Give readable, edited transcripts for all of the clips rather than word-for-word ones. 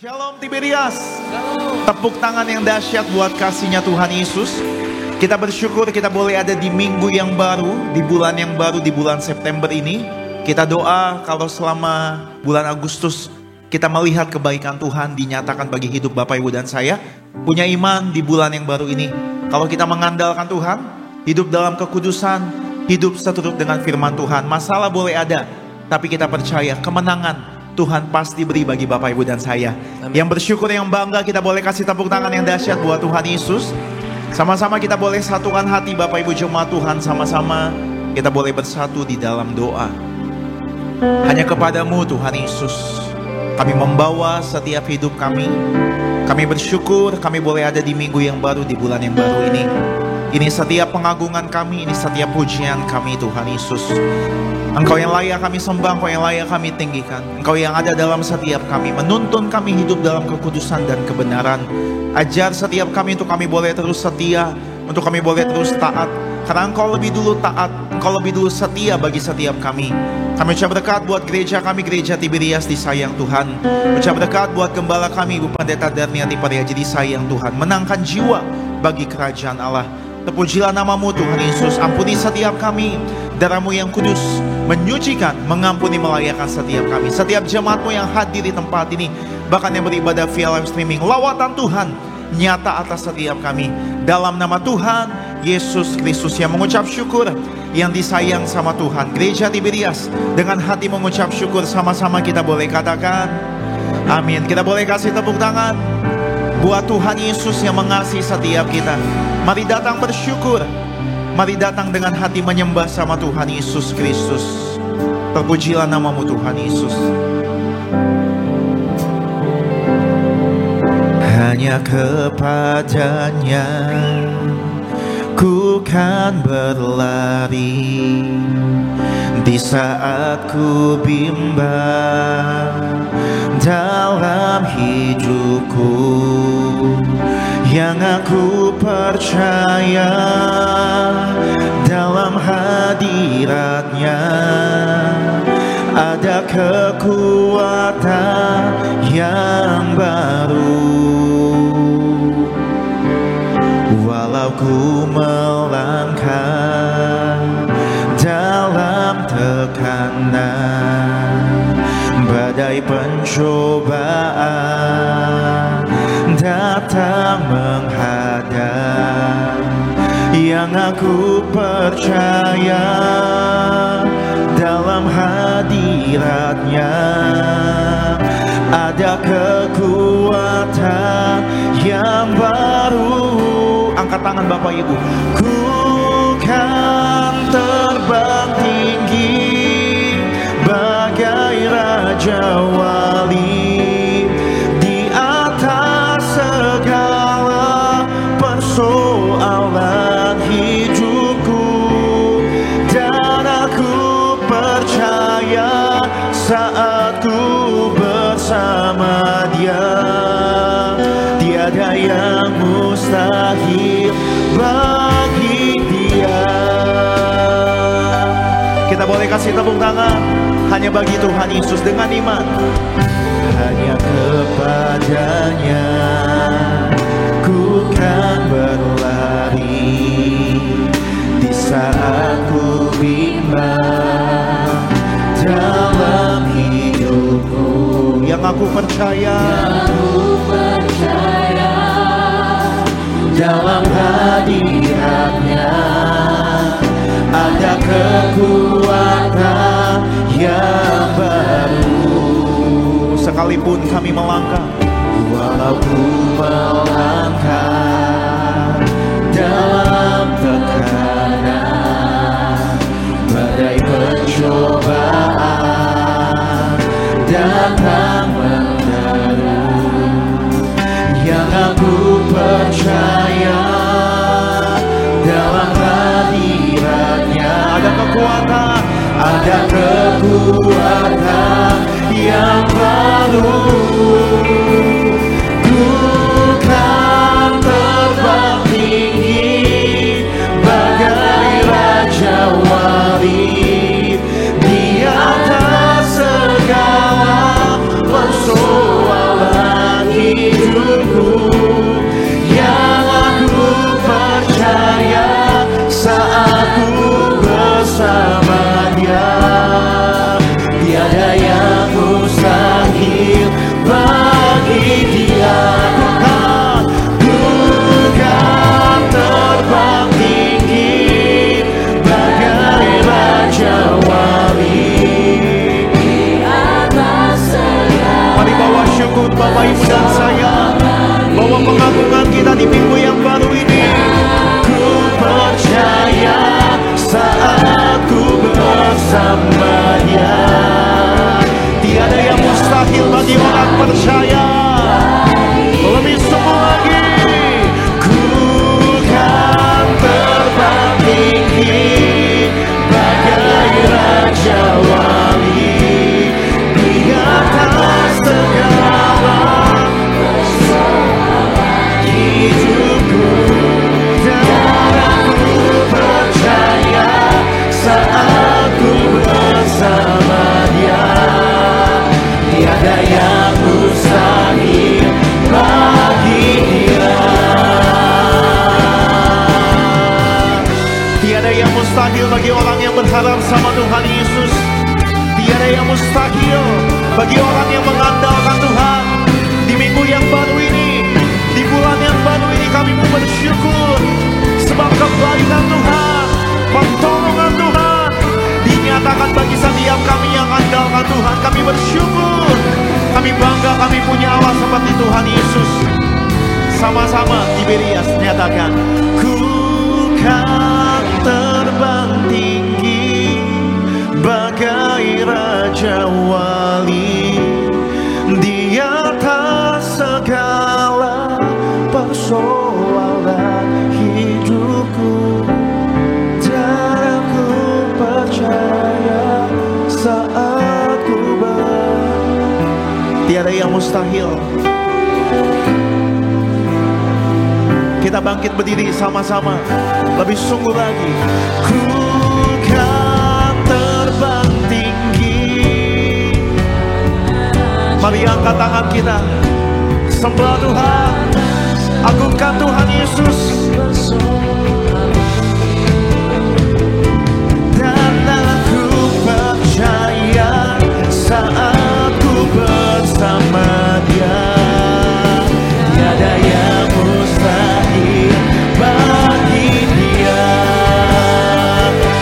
Shalom Tiberias. Tepuk tangan yang dahsyat buat kasihnya Tuhan Yesus. Kita bersyukur kita boleh ada di minggu yang baru, di bulan yang baru, di bulan September ini. Kita doa kalau selama bulan Agustus kita melihat kebaikan Tuhan dinyatakan bagi hidup Bapak Ibu dan saya. Punya iman di bulan yang baru ini. Kalau kita mengandalkan Tuhan, hidup dalam kekudusan, hidup seturut dengan firman Tuhan. Masalah boleh ada, tapi kita percaya kemenangan Tuhan pasti beri bagi Bapak Ibu dan saya. Amin. Yang bersyukur, yang bangga, kita boleh kasih tepuk tangan yang dahsyat buat Tuhan Yesus. Sama-sama kita boleh satukan hati Bapak Ibu jemaat Tuhan. Sama-sama kita boleh bersatu di dalam doa. Hanya kepadamu Tuhan Yesus kami membawa setiap hidup kami. Kami bersyukur kami boleh ada di minggu yang baru, di bulan yang baru ini. Ini setiap pengagungan kami, ini setiap pujian kami Tuhan Yesus. Engkau yang layak kami sembah, Engkau yang layak kami tinggikan. Engkau yang ada dalam setiap kami, menuntun kami hidup dalam kekudusan dan kebenaran. Ajar setiap kami untuk kami boleh terus setia, untuk kami boleh terus taat. Karena Engkau lebih dulu taat, Engkau lebih dulu setia bagi setiap kami. Kami ucap berkat buat gereja kami, gereja Tiberias disayang Tuhan. Ucap berkat buat gembala kami, Ibu Pendeta Darniati Pariaji disayang Tuhan. Menangkan jiwa bagi kerajaan Allah. Terpujilah namamu Tuhan Yesus. Ampuni setiap kami. Darah-Mu yang kudus menyucikan, mengampuni, melayakkan setiap kami. Setiap jemaat-Mu yang hadir di tempat ini, bahkan yang beribadah via live streaming, lawatan Tuhan nyata atas setiap kami. Dalam nama Tuhan Yesus Kristus yang mengucap syukur, yang disayang sama Tuhan. Gereja Tiberias dengan hati mengucap syukur, sama-sama kita boleh katakan amin. Kita boleh kasih tepuk tangan buat Tuhan Yesus yang mengasihi setiap kita. Mari datang bersyukur. Mari datang dengan hati menyembah sama Tuhan Yesus Kristus. Terpujilah namamu Tuhan Yesus. Hanya kepadanya ku kan berlari di saat ku bimbang dalam hidupku. Yang aku percaya dalam hadiratnya ada kekuatan yang baru. Walau ku melangkah dalam tekanan, badai pencobaan datang menghadap, yang aku percaya dalam hadiratnya ada kekuatan yang baru. Angkat tangan Bapak Ibu. Ku kan terbang tinggi bagai Raja Wali persoalan hidupku, dan aku percaya saat ku bersama Dia tiada yang mustahil bagi Dia. Kita boleh kasih tepuk tangan hanya bagi Tuhan Yesus dengan iman. Hanya kepadanya ku kan berlari di saat ku bimbang dalam hidupku. Yang aku percaya dalam hadiratnya ada kekuatan yang baru. Sekalipun kami melangkah, walau ku melangkah dalam tekanan, badai pencobaan datang menderu, yang aku percaya dalam hadiratnya ada kekuatan, ada kekuatan yang baru. Ku kan terbang tinggi bagai Raja Wali di atas segala persoalan mustahil bagi orang percaya. Lebih sungguh lagi, ku kan terbang tinggi bagai raja wali di atas segala hidupku. Dan aku percaya saat ku bersama Dia, tiada yang mustahil bagi Dia. Tiada yang mustahil bagi orang yang berharap sama Tuhan Yesus. Tiada yang mustahil bagi orang yang mengandalkan Tuhan. Di minggu yang baru ini, di bulan yang baru ini, kami mau bersyukur sebab kebaikan Tuhan, pertolongan Tuhan dinyatakan bagi setiap kami yang andalkan Tuhan. Kami bersyukur, kami bangga, kami punya Allah seperti Tuhan Yesus. Sama-sama Tiberias nyatakan, ku kan terbang tinggi bagai raja wali di atas segala persoalan hidupku. Dan aku percaya saat ku tiada yang mustahil. Kita bangkit berdiri sama-sama, lebih sungguh lagi. Ku kan terbang tinggi. Mari angkat tangan kita, sembah Tuhan, agungkan Tuhan Yesus. Dan aku percaya saat ku bersama Dia, tiada yang mustahil bagi Dia.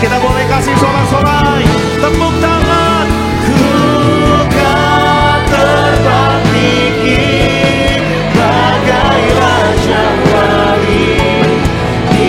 Kita boleh kasih sorak-sorai, tepuk tangan. Ku kan terbang tinggi bagai raja wali di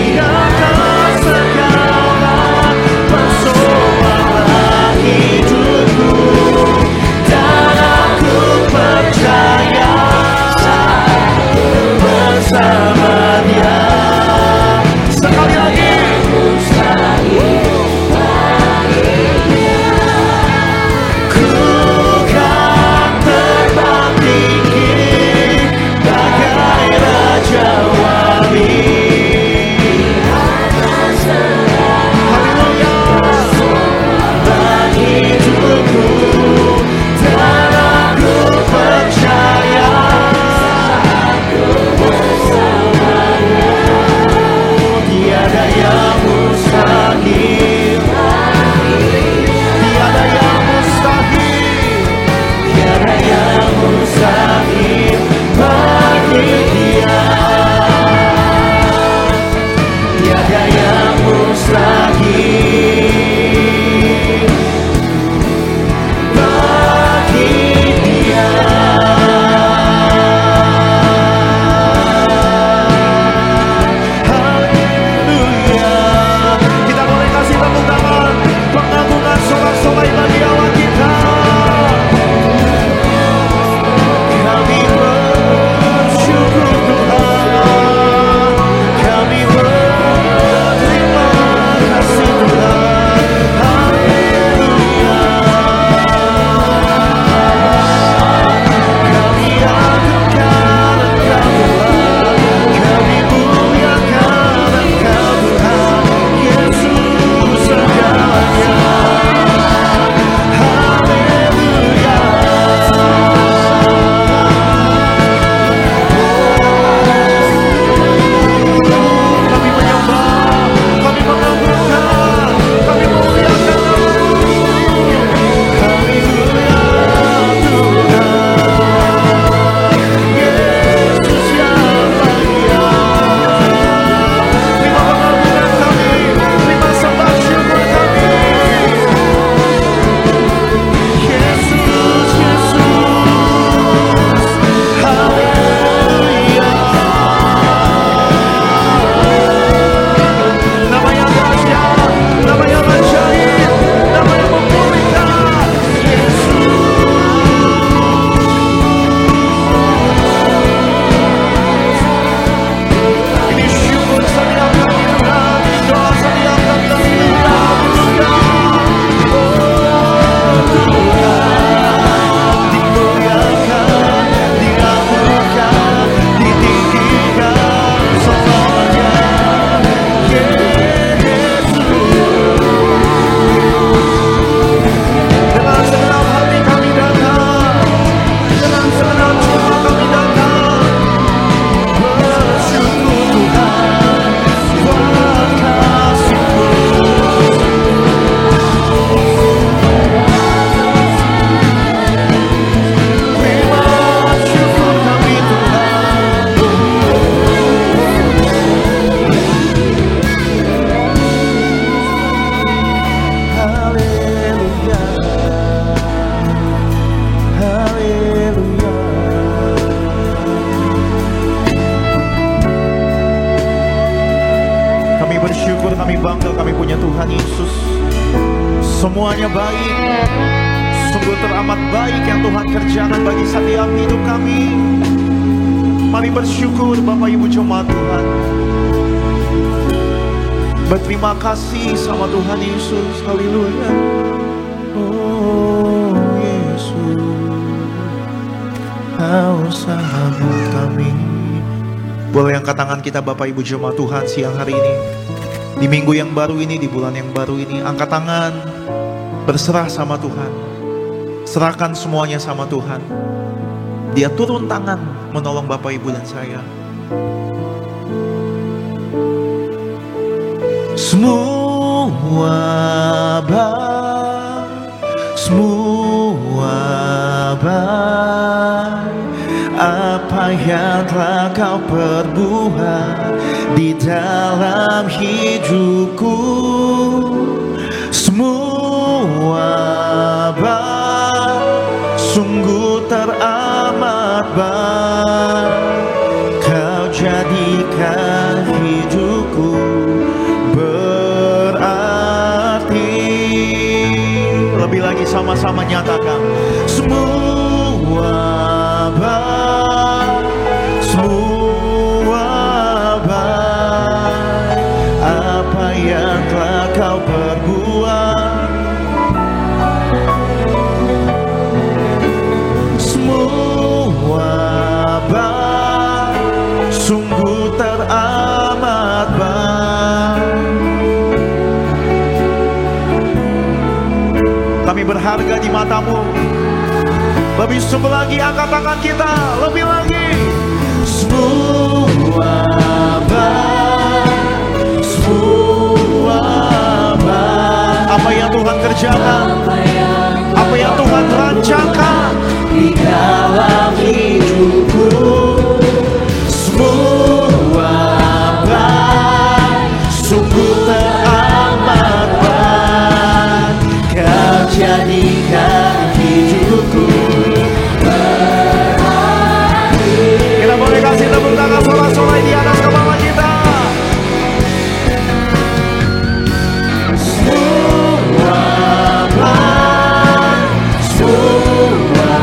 kami punya Tuhan Yesus. Semuanya baik, sungguh teramat baik yang Tuhan kerjakan bagi setiap hidup kami. Mari bersyukur Bapak Ibu jemaat Tuhan. Berterima kasih sama Tuhan Yesus. Haleluya. Oh Yesus, Kau sahabat kami. Boleh angkat tangan kita Bapak Ibu jemaat Tuhan siang hari ini. Di minggu yang baru ini, di bulan yang baru ini, angkat tangan, berserah sama Tuhan. Serahkan semuanya sama Tuhan. Dia turun tangan menolong Bapak Ibu dan saya. Semua baik apa yang telah Kau perbuat di dalam hidupku. Semua baik, sungguh teramat baik. Kau jadikan hidupku berarti. Lebih lagi sama-sama nyatakan. Semua baik, semua baik apa yang telah Kau perbuat. Semua baik, sungguh teramat baik. Kami berharga di mata-Mu. Lebih sungguh lagi angkat tangan kita, lebih lagi. Semua baik, semua baik. Apa yang Tuhan kerjakan, apa yang Tuhan rancangkan di dalam hidupku. Semua baik, sungguh teramat baik. Kau jadikan hidupku. Kita boleh kasih tepuk tangan sorak-sorai di atas kepala kita. Semua baik, semua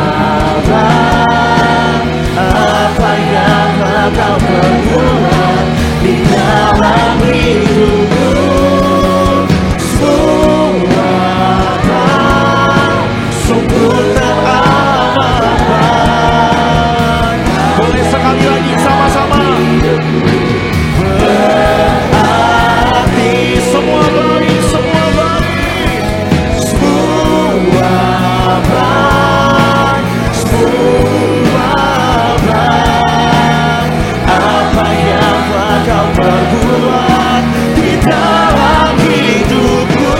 baik apa yang telah Kau perbuat di dalam hidupku. Semua baik, sungguh teramat baik. Boleh sekali lagi sama-sama. Berarti semua baik, semua baik. Semua baik, semua baik. Apa yang telah Kau perbuat di dalam hidupku.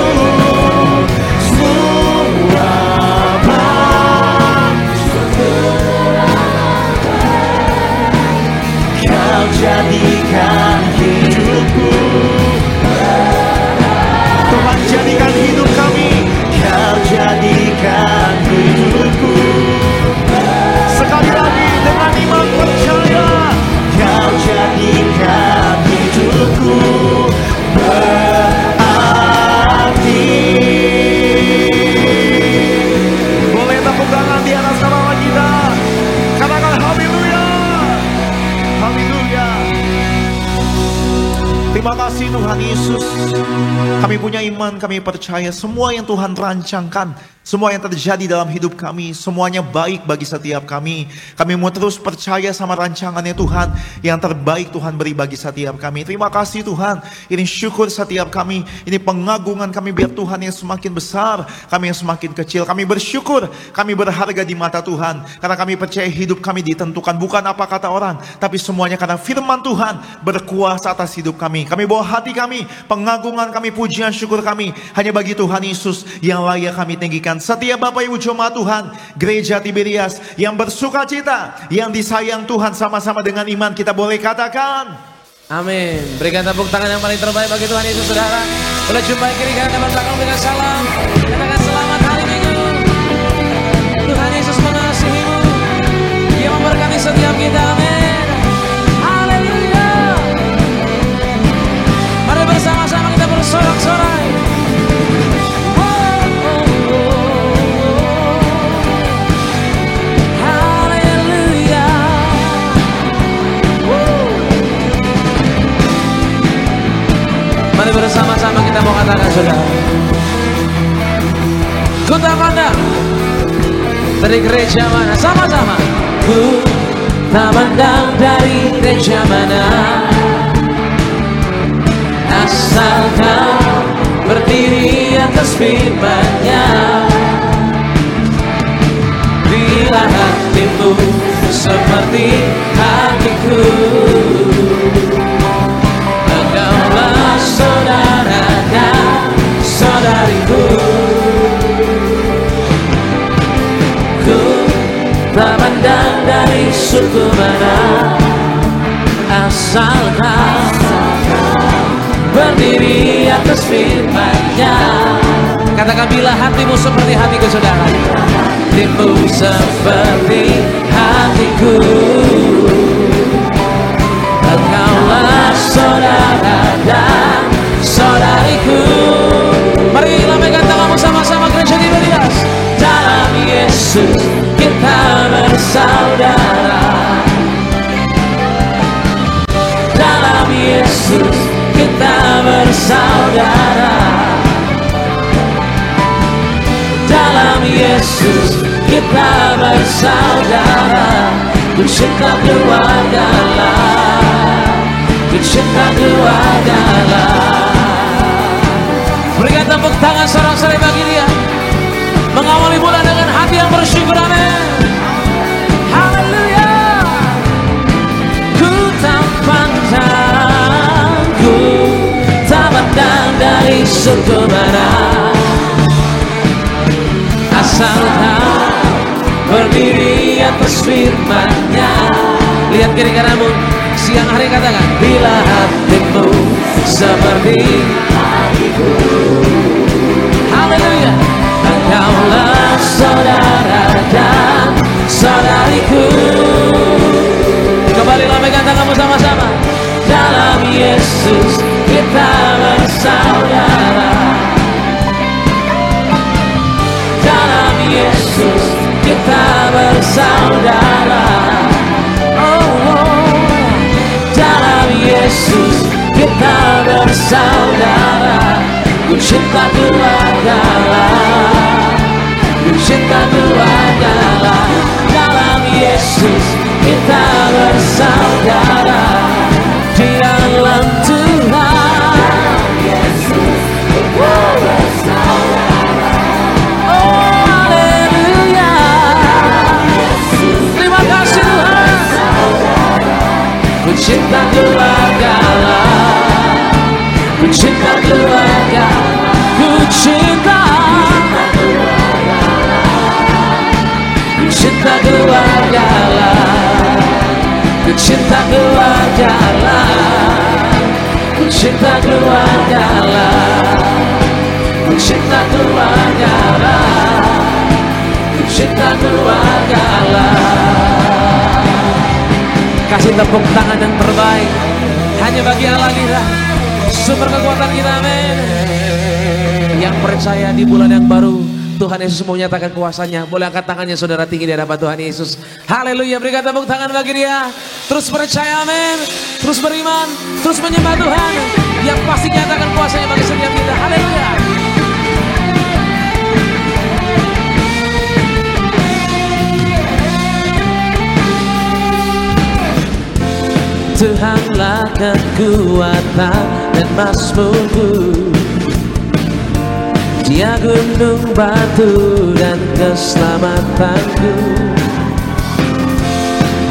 Semua baik, Kau jadikan hidupku. Tuhan jadikan hidup kami. Kau jadikan hidupku. Sekali lagi dengan iman percaya. Kau jadikan hidupku berarti. Boleh tepuk tangan di atas kepala kita. Katakan haleluya. Haleluya. Terima kasih Tuhan Yesus. Kami punya iman, kami percaya semua yang Tuhan rancangkan, semua yang terjadi dalam hidup kami, semuanya baik bagi setiap kami. Kami mau terus percaya sama rancangannya Tuhan. Yang terbaik Tuhan beri bagi setiap kami. Terima kasih Tuhan. Ini syukur setiap kami. Ini pengagungan kami biar Tuhan yang semakin besar, kami yang semakin kecil. Kami bersyukur, kami berharga di mata Tuhan. Karena kami percaya hidup kami ditentukan bukan apa kata orang, tapi semuanya karena firman Tuhan berkuasa atas hidup kami. Kami bawa hati kami, pengagungan kami, pujian syukur kami hanya bagi Tuhan Yesus yang layak kami tinggikan. Setiap Bapak Ibu jemaat Tuhan, Gereja Tiberias yang bersuka cita, yang disayang Tuhan, sama-sama dengan iman kita boleh katakan amin. Berikan tepuk tangan yang paling terbaik bagi Tuhan Yesus, saudara. Boleh jumpai kiri kanan depan belakang dengan salam. Katakan selamat hari Minggu. Tuhan Yesus mengasihimu. Dia memberkati setiap kita. Amin. Haleluya. Mari bersama-sama kita bersorak-sorak. Ku tak pandang dari gereja mana, sama-sama. Ku tak pandang dari gereja mana, asal kau berdiri atas firman-Nya. Bila hatimu seperti hatiku, engkaulah saudara dan saudariku. Ku tak pandang dari suku mana, asal kau berdiri atas firman-Nya. Katakan, bila hatimu seperti hatiku, saudara. Hatimu seperti hatiku, engkaulah saudara dan saudariku. Mari lambaikan tanganmu sama-sama, gereja di Bedias. Dalam Yesus kita bersaudara, dalam Yesus kita bersaudara, dalam Yesus kita bersaudara. Ku cinta keluargalah, ku cinta keluargalah. Berikan tepuk tangan sorak-sorai bagi Dia. Mengawali bulan dengan hati yang bersyukur, amin. Haleluya. Ku tak pandang, ku tak pandang dari suku mana, asal kau berdiri atas firman-Nya. Lihat kiri kananmu, siang hari katakan, bila hatimu seperti hatiku, haleluya, engkaulah saudara dan saudariku. Kembali lambaikan tanganmu sama-sama. Dalam Yesus kita bersaudara, dalam Yesus kita bersaudara. Oh, oh. Dalam Yesus kita bersaudara. Ku cinta keluargalah, ku cinta keluargalah. Dalam Yesus kita bersaudara. Di dalam Tuhan Yesus kita bersaudara. Oh, haleluya. Terima kasih Tuhan. Ku cinta keluargalah, ku cinta keluarga, ku cinta, ku cinta keluargalah, ku cinta keluargalah, ku cinta keluargalah, ku cinta keluargalah, ku cinta keluargalah. Kasih tepuk tangan yang terbaik hanya bagi Allah kita, sumber kekuatan kita, amin. Yang percaya di bulan yang baru, Tuhan Yesus mau menyatakan kuasanya. Boleh angkat tangannya saudara tinggi di hadapan Tuhan Yesus. Haleluya, berikan tepuk tangan bagi Dia. Terus percaya, amin. Terus beriman, terus menyembah Tuhan yang pasti nyatakan kuasanya bagi setiap kita. Haleluya. Tuhanlah kekuatan dan mazmurku, Dia gunung batu dan keselamatanku.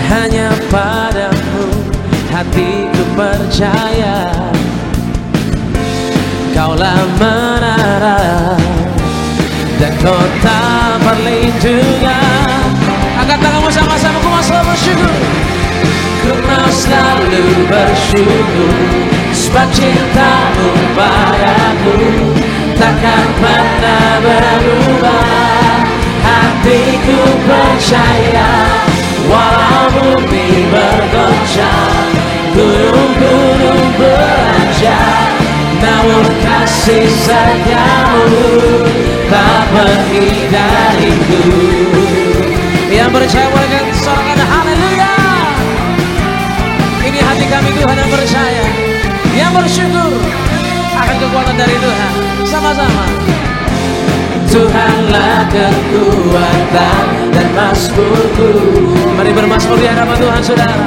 Hanya padamu hatiku percaya, Kaulah menara dan kota perlindungan. Angkat tanganmu sama-sama, ku mau selalu bersyukur. Ku mau selalu bersyukur sebab cintamu padaku takkan pernah berubah. Hatiku percaya walau bumi bergoncang, gunung-gunung beranjak, namun kasih setiamu tak pergi dariku. Yang percaya boleh sorakan haleluya. Ini hati kami Tuhan yang percaya, yang bersyukur akan kekuatan dari Tuhan. Sama-sama. Tuhanlah kekuatan dan mazmurku. Mari bermazmur di hadapan Tuhan, saudara.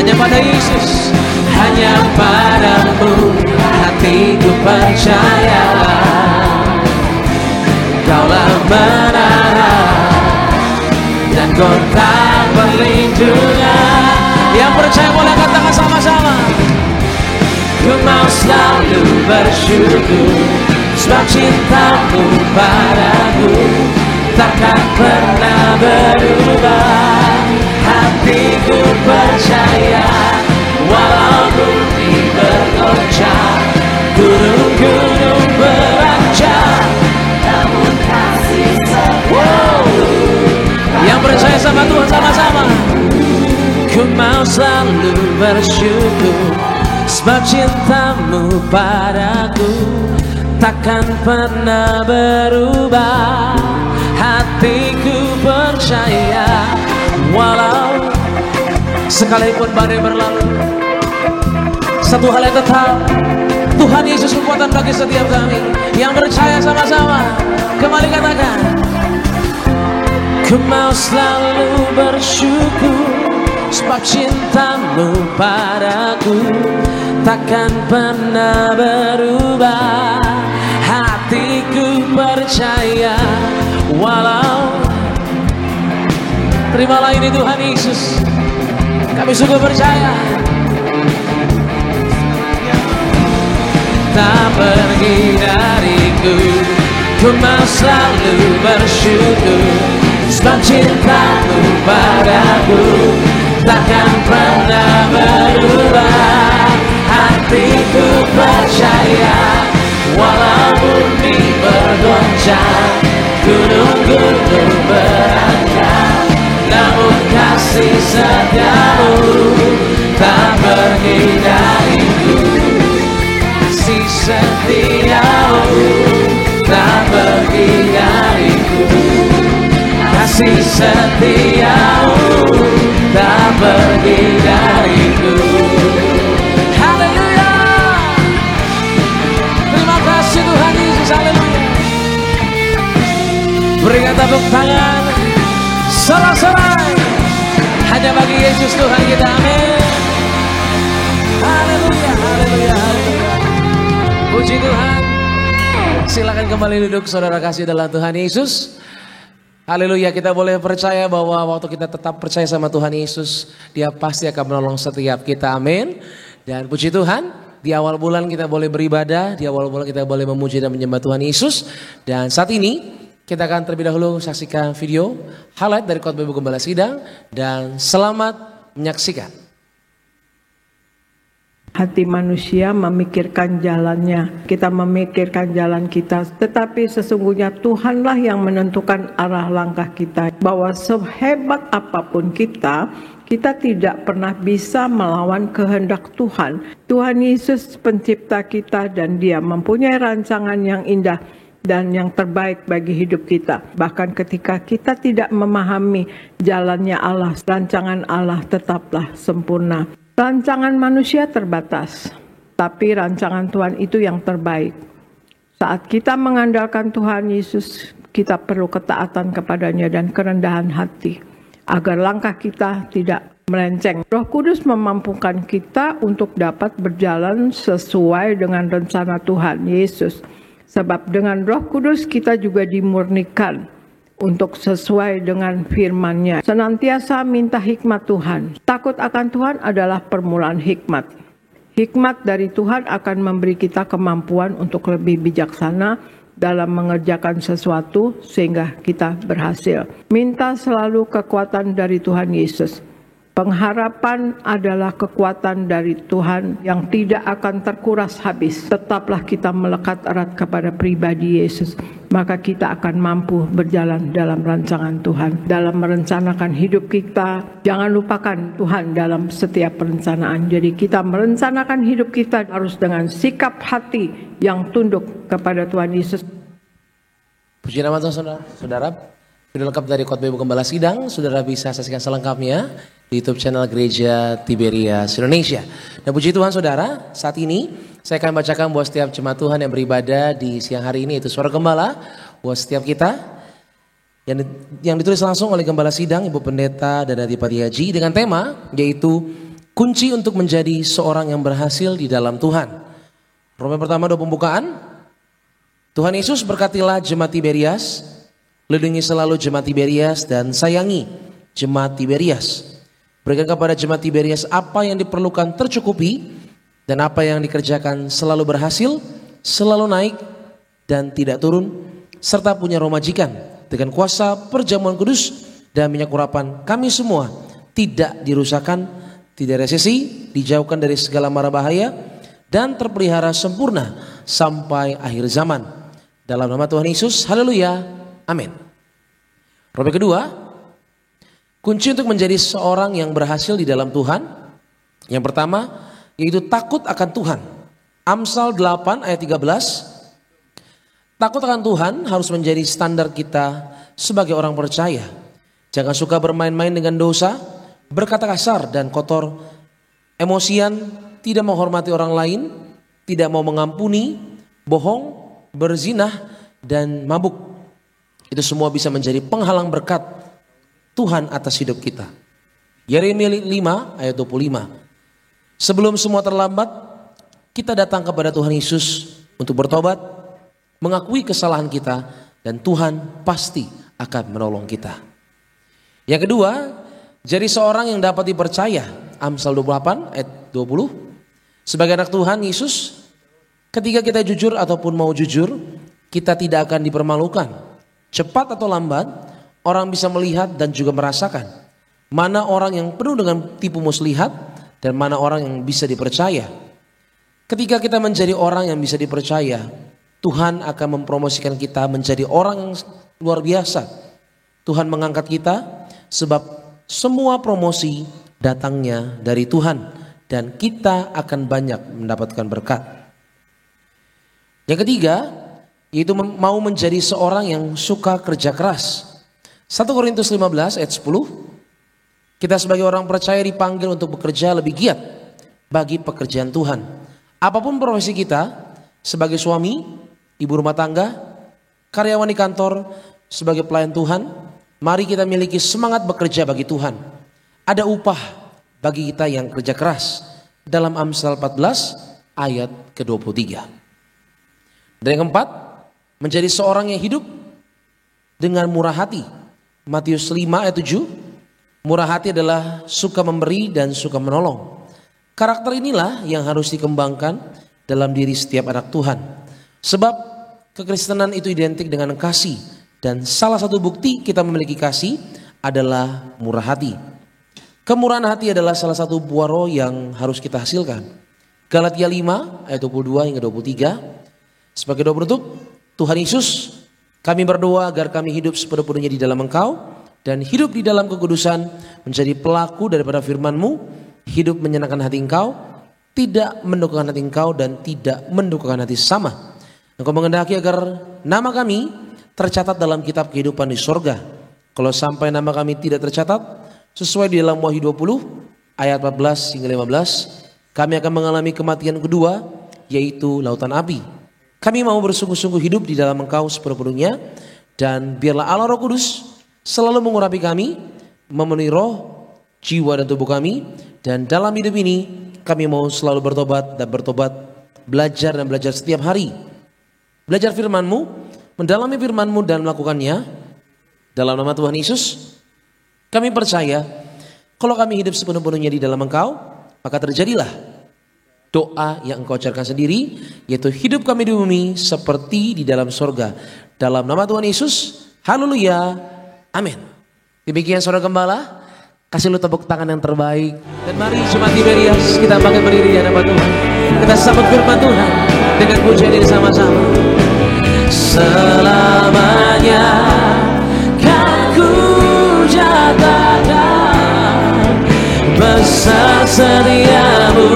Hanya pada Yesus, hanya padamu hatiku percaya. Kaulah menara dan kota perlindungan. Yang percaya boleh katakan sama-sama. Ku mau selalu bersyukur, sebab cintamu padaku takkan pernah berubah. Hatiku percaya, walau bumi bergoncang, gunung-gunung beranjak, namun kasih setiamu. Yang percaya sama Tuhan sama-sama. Ku mau selalu bersyukur, sebab cintamu padaku takkan pernah berubah. Hatiku percaya, walau sekalipun badai berlalu, satu hal yang tetap, Tuhan Yesus kekuatan bagi setiap kami. Yang percaya sama-sama, kembali katakan. Ku mau selalu bersyukur, sebab cintamu padaku takkan pernah berubah. Hatiku percaya, walau. Terimalah ini Tuhan Yesus, kami sungguh percaya. Tak pergi dariku, ku mau selalu bersyukur, sebab cintamu padaku takkan pernah berubah. Hatiku percaya, walau bumi bergoncang, gunung-gunung beranjak, namun kasih setiamu tak pergi dariku. Kasih setiamu tak pergi dariku. Kasih setiamu tak pergi dariku. Haleluya. Terima kasih Tuhan Yesus. Haleluya. Berikan tepuk tangan sorak-sorai hanya bagi Yesus Tuhan kita. Amin. Haleluya. Haleluya. Haleluya. Puji Tuhan. Silakan kembali duduk saudara kasih dalam Tuhan Yesus. Haleluya, kita boleh percaya bahwa waktu kita tetap percaya sama Tuhan Yesus, Dia pasti akan menolong setiap kita, amin. Dan puji Tuhan, di awal bulan kita boleh beribadah, di awal bulan kita boleh memuji dan menyembah Tuhan Yesus. Dan saat ini kita akan terlebih dahulu saksikan video highlight dari khotbah Ibu Gembala Sidang. Dan selamat menyaksikan. Hati manusia memikirkan jalannya, kita memikirkan jalan kita, tetapi sesungguhnya Tuhanlah yang menentukan arah langkah kita. Bahwa sehebat apapun kita tidak pernah bisa melawan kehendak Tuhan. Tuhan Yesus pencipta kita dan Dia mempunyai rancangan yang indah dan yang terbaik bagi hidup kita. Bahkan ketika kita tidak memahami jalannya Allah, rancangan Allah tetaplah sempurna. Rancangan manusia terbatas, tapi rancangan Tuhan itu yang terbaik. Saat kita mengandalkan Tuhan Yesus, kita perlu ketaatan kepadanya dan kerendahan hati, agar langkah kita tidak melenceng. Roh Kudus memampukan kita untuk dapat berjalan sesuai dengan rencana Tuhan Yesus. Sebab dengan Roh Kudus kita juga dimurnikan untuk sesuai dengan firman-Nya. Senantiasa minta hikmat Tuhan. Takut akan Tuhan adalah permulaan hikmat. Hikmat dari Tuhan akan memberi kita kemampuan untuk lebih bijaksana dalam mengerjakan sesuatu sehingga kita berhasil. Minta selalu kekuatan dari Tuhan Yesus. Pengharapan adalah kekuatan dari Tuhan yang tidak akan terkuras habis. Tetaplah kita melekat erat kepada pribadi Yesus, maka kita akan mampu berjalan dalam rancangan Tuhan. Dalam merencanakan hidup kita, jangan lupakan Tuhan dalam setiap perencanaan. Jadi kita merencanakan hidup kita harus dengan sikap hati yang tunduk kepada Tuhan Yesus. Puji nama Tuhan saudara. Video lengkap dari khotbah Ibu Gembala Sidang, saudara bisa saksikan selengkapnya di YouTube channel Gereja Tiberias Indonesia. Dan puji Tuhan saudara, saat ini Saya akan bacakan buat setiap jemaat Tuhan yang beribadah di siang hari ini, itu suara gembala buat setiap kita yang ditulis langsung oleh Gembala Sidang Ibu Pendeta dan Adipati Haji dengan tema yaitu kunci untuk menjadi seorang yang berhasil di dalam Tuhan. Roma pertama 2 pembukaan. Tuhan Yesus berkatilah jemaat Tiberias, lindungi selalu jemaat Tiberias dan sayangi jemaat Tiberias. Berikan kepada jemaat Tiberias apa yang diperlukan tercukupi, dan apa yang dikerjakan selalu berhasil, selalu naik dan tidak turun, serta punya roh majikan dengan kuasa perjamuan kudus dan minyak urapan. Kami semua tidak dirusakkan, tidak resesi, dijauhkan dari segala mara bahaya, dan terpelihara sempurna sampai akhir zaman. Dalam nama Tuhan Yesus, haleluya, amin. Roh kedua, kunci untuk menjadi seorang yang berhasil di dalam Tuhan. Yang pertama, yaitu takut akan Tuhan. Amsal 8 ayat 13. Takut akan Tuhan harus menjadi standar kita sebagai orang percaya. Jangan suka bermain-main dengan dosa, berkata kasar dan kotor, emosian, tidak menghormati orang lain, tidak mau mengampuni, bohong, berzinah, dan mabuk. Itu semua bisa menjadi penghalang berkat Tuhan atas hidup kita. Yeremia 5 ayat 25. Sebelum semua terlambat, kita datang kepada Tuhan Yesus untuk bertobat, mengakui kesalahan kita, dan Tuhan pasti akan menolong kita. Yang kedua, jadi seorang yang dapat dipercaya. Amsal 28 ayat 20. Sebagai anak Tuhan Yesus, ketika kita jujur ataupun mau jujur, kita tidak akan dipermalukan. Cepat atau lambat, orang bisa melihat dan juga merasakan mana orang yang penuh dengan tipu muslihat dan mana orang yang bisa dipercaya. Ketika kita menjadi orang yang bisa dipercaya, Tuhan akan mempromosikan kita menjadi orang yang luar biasa. Tuhan mengangkat kita sebab semua promosi datangnya dari Tuhan dan kita akan banyak mendapatkan berkat. Yang ketiga, yaitu mau menjadi seorang yang suka kerja keras. 1 Korintus 15 ayat 10. Kita sebagai orang percaya dipanggil untuk bekerja lebih giat bagi pekerjaan Tuhan. Apapun profesi kita, sebagai suami, ibu rumah tangga, karyawan di kantor, sebagai pelayan Tuhan, mari kita miliki semangat bekerja bagi Tuhan. Ada upah bagi kita yang kerja keras. Dalam Amsal 14 ayat ke-23. Dan yang keempat, menjadi seorang yang hidup dengan murah hati. Matius 5 ayat 7. Murah hati adalah suka memberi dan suka menolong. Karakter inilah yang harus dikembangkan dalam diri setiap anak Tuhan. Sebab kekristenan itu identik dengan kasih. Dan salah satu bukti kita memiliki kasih adalah murah hati. Kemurahan hati adalah salah satu buah roh yang harus kita hasilkan. Galatia 5 ayat 22 hingga 23. Sebagai doa penutup, Tuhan Yesus, kami berdoa agar kami hidup sepenuh-penuhnya di dalam Engkau dan hidup di dalam kekudusan, menjadi pelaku daripada firman-Mu, hidup menyenangkan hati Engkau, tidak mendukungkan hati Engkau dan tidak mendukungkan hati sesama. Engkau mengendaki agar nama kami tercatat dalam kitab kehidupan di sorga. Kalau sampai nama kami tidak tercatat, sesuai di dalam Wahyu 20 ayat 14 hingga 15, kami akan mengalami kematian kedua, yaitu lautan api. Kami mau bersungguh-sungguh hidup di dalam Engkau sepenuh-penuhnya, dan biarlah Allah Roh Kudus selalu mengurapi kami, memenuhi roh, jiwa dan tubuh kami, dan dalam hidup ini kami mau selalu bertobat dan bertobat, belajar dan belajar setiap hari. Belajar firman-Mu, mendalami firman-Mu dan melakukannya. Dalam nama Tuhan Yesus, kami percaya kalau kami hidup sepenuh-penuhnya di dalam Engkau, maka terjadilah doa yang Engkau ajarkan sendiri, yaitu hidup kami di bumi seperti di dalam sorga. Dalam nama Tuhan Yesus, haleluya, amin. Demikian saudara gembala, kasih lu tepuk tangan yang terbaik. Dan mari jemaat Tiberias, kita bangkit berdiri di hadapan Tuhan. Kita sambut firman Tuhan dengan pujian ini sama-sama. Selamanya kan ku nyatakan besar setiamu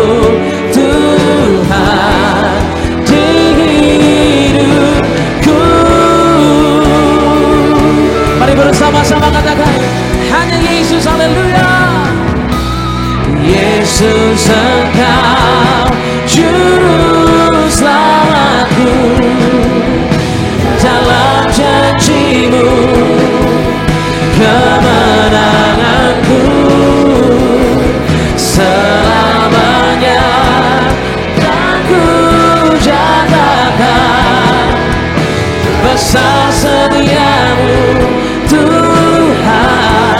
Tuhan di hidupku. Mari bersama-sama katakan hanya Yesus, haleluya. Yesus Engkau juru kasih-Mu, kemenanganku selamanya. Dan ku nyatakan besar setia-Mu Tuhan,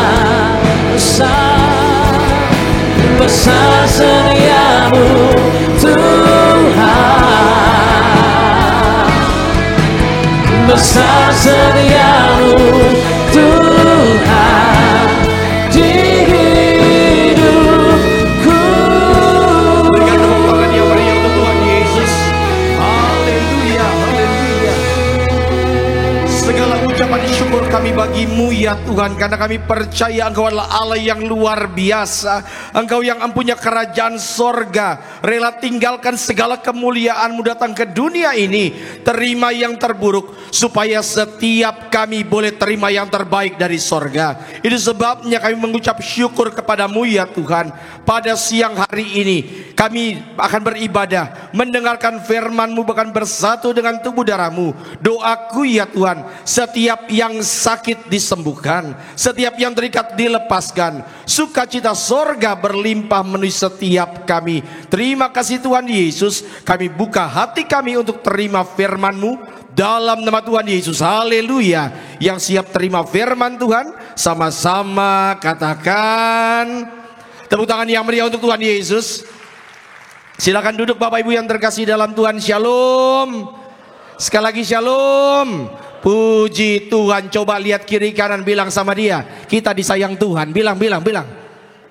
besar setia-Mu Tuhan, besar setia-Mu Tuhan di hidupku. Berikan tepuk tangan yang meriah untuk Tuhan Yesus. Haleluya, haleluya. Segala ucapan syukur kami bagi-Mu ya Tuhan, karena kami percaya Engkau adalah Allah yang luar biasa. Engkau yang mempunyai kerajaan sorga, rela tinggalkan segala kemuliaan-Mu datang ke dunia ini, terima yang terburuk supaya setiap kami boleh terima yang terbaik dari sorga. Itu sebabnya kami mengucap syukur kepada-Mu ya Tuhan. Pada siang hari ini kami akan beribadah, mendengarkan firman-Mu, bahkan bersatu dengan tubuh darah-Mu. Doaku ya Tuhan, setiap yang sakit disembuhkan, setiap yang terikat dilepaskan, sukacita sorga berlimpah memenuhi setiap kami. Terima kasih Tuhan Yesus. Kami buka hati kami untuk terima firman-Mu dalam nama Tuhan Yesus. Haleluya. Yang siap terima firman Tuhan, sama-sama katakan tepuk tangan yang meriah untuk Tuhan Yesus. Silakan duduk Bapak Ibu yang terkasih dalam Tuhan. Shalom. Sekali lagi shalom. Puji Tuhan. Coba lihat kiri kanan, bilang sama dia, kita disayang Tuhan. Bilang.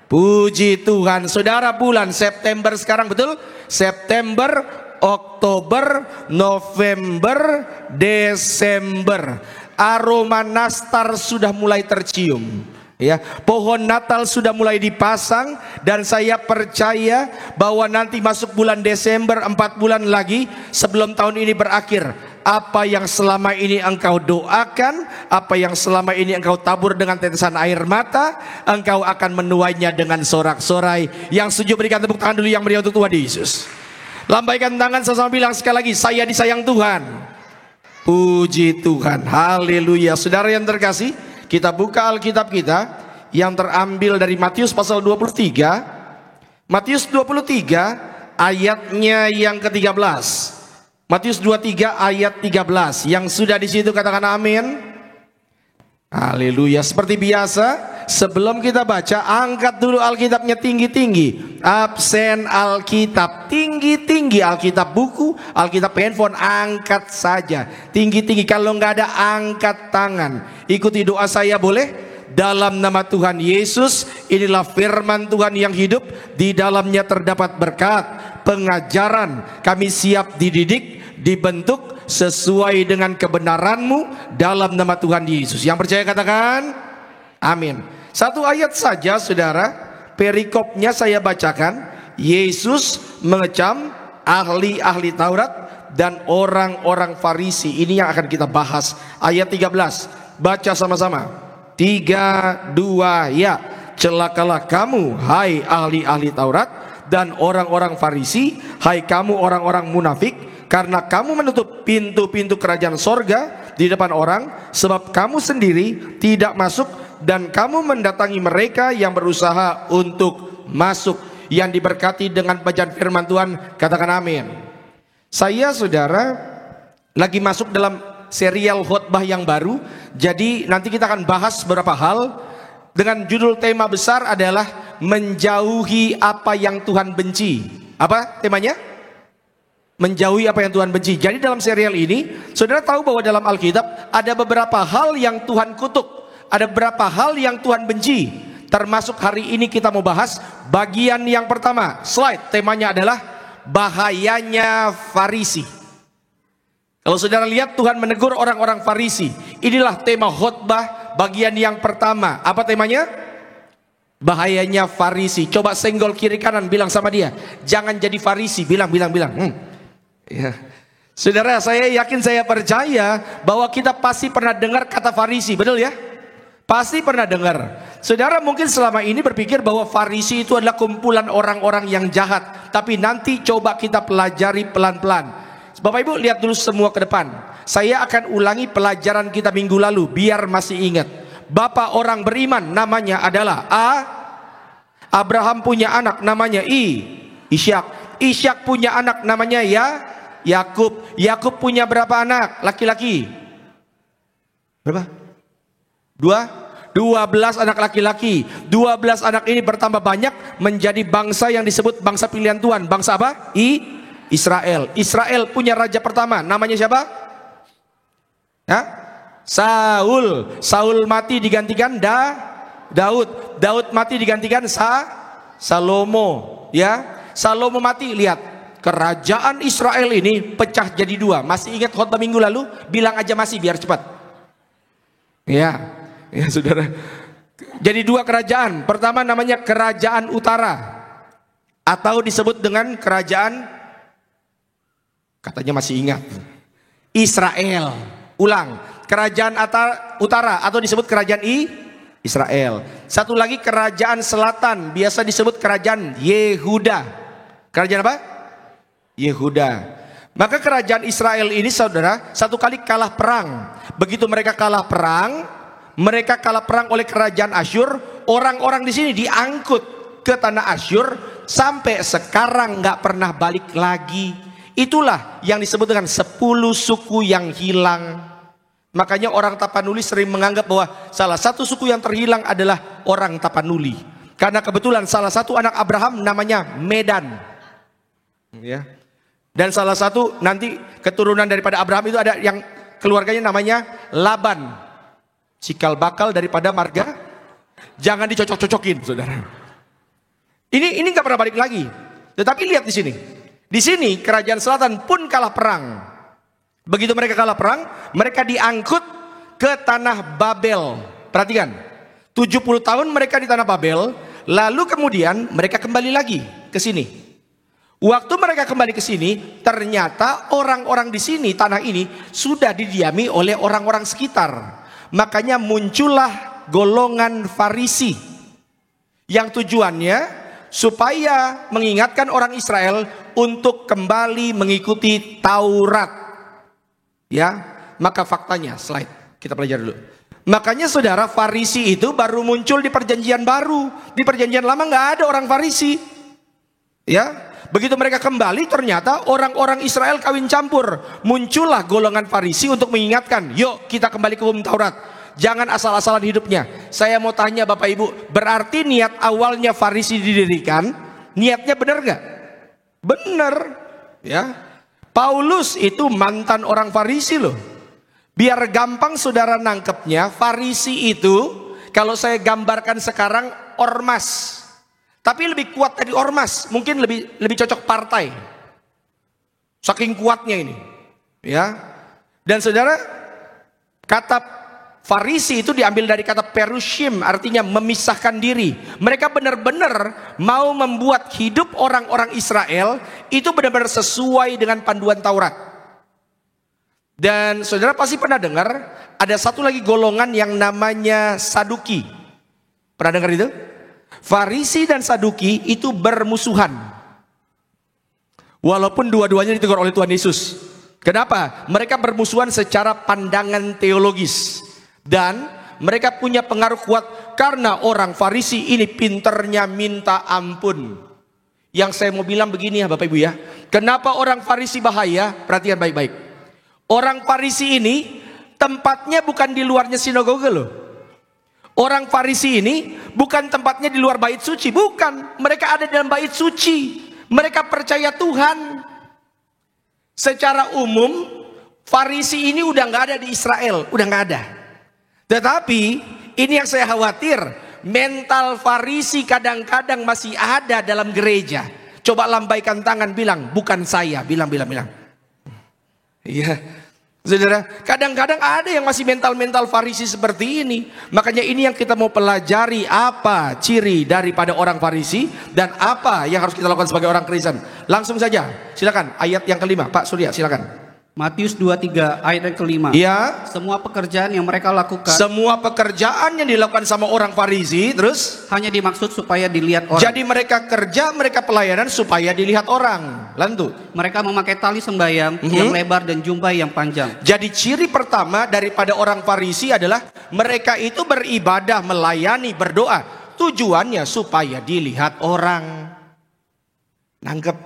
Puji Tuhan. Saudara, bulan September sekarang, betul? September, Oktober, November, Desember. Aroma nastar sudah mulai tercium. Ya, pohon Natal sudah mulai dipasang, dan saya percaya bahwa nanti masuk bulan Desember, 4 bulan lagi sebelum tahun ini berakhir. Apa yang selama ini engkau doakan, apa yang selama ini engkau tabur dengan tetesan air mata, engkau akan menuainya dengan sorak-sorai. Yang setuju berikan tepuk tangan dulu yang meriah untuk Tuhan Yesus. Lambaikan tangan sama-sama, bilang sekali lagi, saya disayang Tuhan. Puji Tuhan. Haleluya. Saudara yang terkasih, kita buka Alkitab kita yang terambil dari Matius pasal 23. Matius 23 ayatnya yang ke-13. Matius 23 ayat 13. Yang sudah di situ katakan amin. Haleluya. Seperti biasa, sebelum kita baca, angkat dulu Alkitabnya tinggi-tinggi. Absen Alkitab tinggi-tinggi. Alkitab buku, Alkitab handphone, angkat saja tinggi-tinggi. Kalau nggak ada, angkat tangan. Ikuti doa saya boleh? Dalam nama Tuhan Yesus, inilah firman Tuhan yang hidup. Di dalamnya terdapat berkat, pengajaran. Kami siap dididik, dibentuk sesuai dengan kebenaran-Mu dalam nama Tuhan Yesus. Yang percaya katakan amin. Satu ayat saja saudara, perikopnya saya bacakan. Yesus mengecam ahli-ahli Taurat dan orang-orang Farisi. Ini yang akan kita bahas. Ayat 13, baca sama-sama. 3, 2, ya. Celakalah kamu, hai ahli-ahli Taurat dan orang-orang Farisi, hai kamu orang-orang munafik, karena kamu menutup pintu-pintu kerajaan sorga di depan orang, sebab kamu sendiri tidak masuk, dan kamu mendatangi mereka yang berusaha untuk masuk. Yang diberkati dengan bacaan firman Tuhan, katakan amin. Saya saudara lagi masuk dalam serial khotbah yang baru. Jadi nanti kita akan bahas beberapa hal dengan judul tema besar adalah menjauhi apa yang Tuhan benci. Apa temanya? Menjauhi apa yang Tuhan benci. Jadi dalam serial ini, saudara tahu bahwa dalam Alkitab ada beberapa hal yang Tuhan kutuk, ada beberapa hal yang Tuhan benci. Termasuk hari ini kita mau bahas bagian yang pertama. Slide, temanya adalah bahayanya Farisi. Kalau saudara lihat, Tuhan menegur orang-orang Farisi. Inilah tema khotbah bagian yang pertama. Apa temanya? Bahayanya Farisi. Coba senggol kiri kanan, bilang sama dia, jangan jadi Farisi. Bilang. Ya. Saudara, saya yakin, saya percaya bahwa kita pasti pernah dengar kata Farisi, betul ya? Pasti pernah dengar. Saudara mungkin selama ini berpikir bahwa Farisi itu adalah kumpulan orang-orang yang jahat. Tapi nanti coba kita pelajari pelan-pelan. Bapak Ibu lihat dulu semua ke depan. Saya akan ulangi pelajaran kita minggu lalu biar masih ingat. Bapak orang beriman namanya adalah Abraham punya anak namanya Ishak. Ishak punya anak namanya Yakub. Yakub punya berapa anak laki-laki? Berapa? 12 anak laki-laki. 12 anak ini bertambah banyak menjadi bangsa yang disebut bangsa pilihan Tuhan. Bangsa apa? Israel. Israel punya raja pertama, namanya siapa? Saul. Saul mati digantikan Daud. Daud mati digantikan Salomo. Ya, Salomo mati. Lihat, kerajaan Israel ini pecah jadi dua. Masih ingat khotbah minggu lalu? Bilang aja masih biar cepat. Ya, saudara. Jadi dua kerajaan. Pertama namanya kerajaan utara, atau disebut dengan kerajaan, katanya masih ingat, Israel. Ulang, kerajaan utara atau disebut kerajaan Israel. Satu lagi kerajaan selatan, biasa disebut kerajaan Yehuda. Kerajaan apa? Yehuda. Maka kerajaan Israel ini, saudara, satu kali kalah perang. Begitu mereka kalah perang oleh kerajaan Asyur. Orang-orang di sini diangkut ke tanah Asyur sampai sekarang nggak pernah balik lagi. Itulah yang disebut dengan 10 suku yang hilang. Makanya orang Tapanuli sering menganggap bahwa salah satu suku yang terhilang adalah orang Tapanuli. Karena kebetulan salah satu anak Abraham namanya Medan. Ya. Dan salah satu nanti keturunan daripada Abraham itu ada yang keluarganya namanya Laban. Cikal bakal daripada marga. Jangan dicocok-cocokin, saudara. Ini nggak pernah balik lagi. Tetapi lihat di sini. Di sini kerajaan selatan pun kalah perang. Begitu mereka kalah perang, mereka diangkut ke tanah Babel. Perhatikan, 70 tahun mereka di tanah Babel, lalu kemudian mereka kembali lagi ke sini. Waktu mereka kembali ke sini, ternyata orang-orang di sini, tanah ini sudah didiami oleh orang-orang sekitar. Makanya muncullah golongan Farisi yang tujuannya supaya mengingatkan orang Israel untuk kembali mengikuti Taurat. Ya, maka faktanya slide kita pelajari dulu. Makanya saudara, Farisi itu baru muncul di perjanjian baru. Di perjanjian lama nggak ada orang Farisi. Ya, begitu mereka kembali ternyata orang-orang Israel kawin campur. Muncullah golongan Farisi untuk mengingatkan, yuk kita kembali ke hukum Taurat. Jangan asal-asalan hidupnya. Saya mau tanya Bapak Ibu, berarti niat awalnya Farisi didirikan, niatnya benar nggak? Benar, ya. Paulus itu mantan orang Farisi loh. Biar gampang saudara nangkepnya, Farisi itu kalau saya gambarkan sekarang ormas, tapi lebih kuat dari ormas, mungkin lebih cocok partai. Saking kuatnya ini, ya. Dan saudara, kata Farisi itu diambil dari kata perushim, artinya memisahkan diri. Mereka benar-benar mau membuat hidup orang-orang Israel itu benar-benar sesuai dengan panduan Taurat. Dan saudara pasti pernah dengar ada satu lagi golongan yang namanya Saduki. Pernah dengar itu? Farisi dan Saduki itu bermusuhan. Walaupun dua-duanya ditegur oleh Tuhan Yesus. Kenapa? Mereka bermusuhan secara pandangan teologis. Dan mereka punya pengaruh kuat karena orang Farisi ini pinternya minta ampun. Yang saya mau bilang begini ya Bapak Ibu ya. Kenapa orang Farisi bahaya? Perhatikan baik-baik. Orang Farisi ini tempatnya bukan di luarnya sinagoga loh. Orang Farisi ini bukan tempatnya di luar bait suci. Bukan. Mereka ada dalam bait suci. Mereka percaya Tuhan. Secara umum Farisi ini udah gak ada di Israel. Udah gak ada. Tetapi ini yang saya khawatir, mental Farisi kadang-kadang masih ada dalam gereja. Coba lambaikan tangan bilang, bukan saya, bilang. Iya, saudara, kadang-kadang ada yang masih mental-mental Farisi seperti ini. Makanya ini yang kita mau pelajari, apa ciri daripada orang Farisi dan apa yang harus kita lakukan sebagai orang Kristen. Langsung saja, silakan ayat yang kelima, Pak Surya, silakan. Matius 23 ayat yang kelima. Ya, Semua pekerjaan yang mereka lakukan semua pekerjaan yang dilakukan sama orang Farisi, terus hanya dimaksud supaya dilihat orang. jadi mereka kerja, mereka pelayanan supaya dilihat orang. Lanjut. Mereka memakai tali sembahyang yang lebar dan jumpai yang panjang. Jadi ciri pertama daripada orang Farisi adalah mereka itu beribadah, melayani, berdoa. Tujuannya supaya dilihat orang. Nangkep?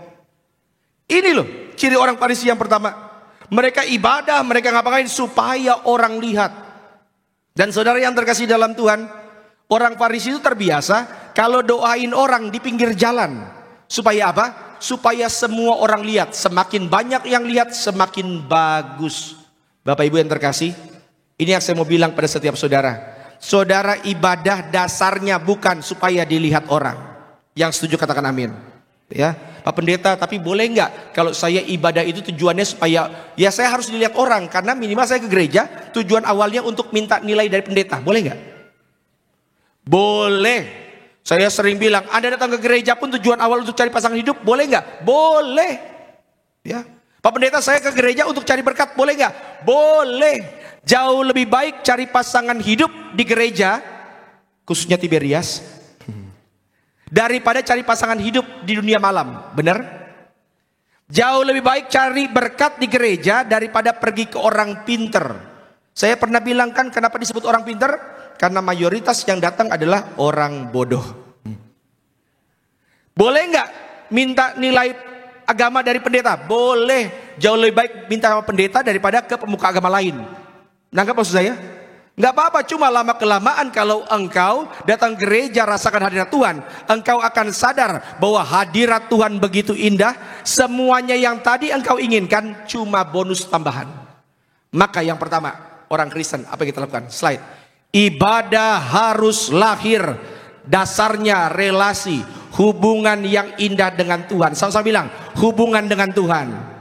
Ini loh ciri orang Farisi yang pertama. Mereka ibadah, mereka ngapain supaya orang lihat. Dan saudara yang terkasih dalam Tuhan, orang Farisi itu terbiasa kalau doain orang di pinggir jalan. Supaya apa? Supaya semua orang lihat. Semakin banyak yang lihat, semakin bagus. Bapak Ibu yang terkasih, ini yang saya mau bilang pada setiap saudara. Saudara, ibadah dasarnya bukan supaya dilihat orang. Yang setuju katakan amin. Ya, Pak Pendeta, tapi boleh nggak kalau saya ibadah itu tujuannya supaya ya saya harus dilihat orang, karena minimal saya ke gereja tujuan awalnya untuk minta nilai dari pendeta, boleh nggak? Boleh. Saya sering bilang, Anda datang ke gereja pun tujuan awal untuk cari pasangan hidup, boleh nggak? Boleh. Ya, Pak Pendeta, saya ke gereja untuk cari berkat, boleh nggak? Boleh. Jauh lebih baik cari pasangan hidup di gereja, khususnya Tiberias, daripada cari pasangan hidup di dunia malam. Benar? Jauh lebih baik cari berkat di gereja daripada pergi ke orang pinter. Saya pernah bilang kan kenapa disebut orang pinter? Karena mayoritas yang datang adalah orang bodoh. Boleh nggak minta nilai agama dari pendeta? Boleh. Jauh lebih baik minta sama pendeta daripada ke pemuka agama lain. Nangkap maksud saya? Nggak apa-apa, cuma lama-kelamaan kalau engkau datang gereja rasakan hadirat Tuhan, engkau akan sadar bahwa hadirat Tuhan begitu indah. Semuanya yang tadi engkau inginkan cuma bonus tambahan. Maka yang pertama, orang Kristen, apa yang kita lakukan? Slide. Ibadah harus lahir, dasarnya relasi, hubungan yang indah dengan Tuhan. Sama-sama bilang, hubungan dengan Tuhan.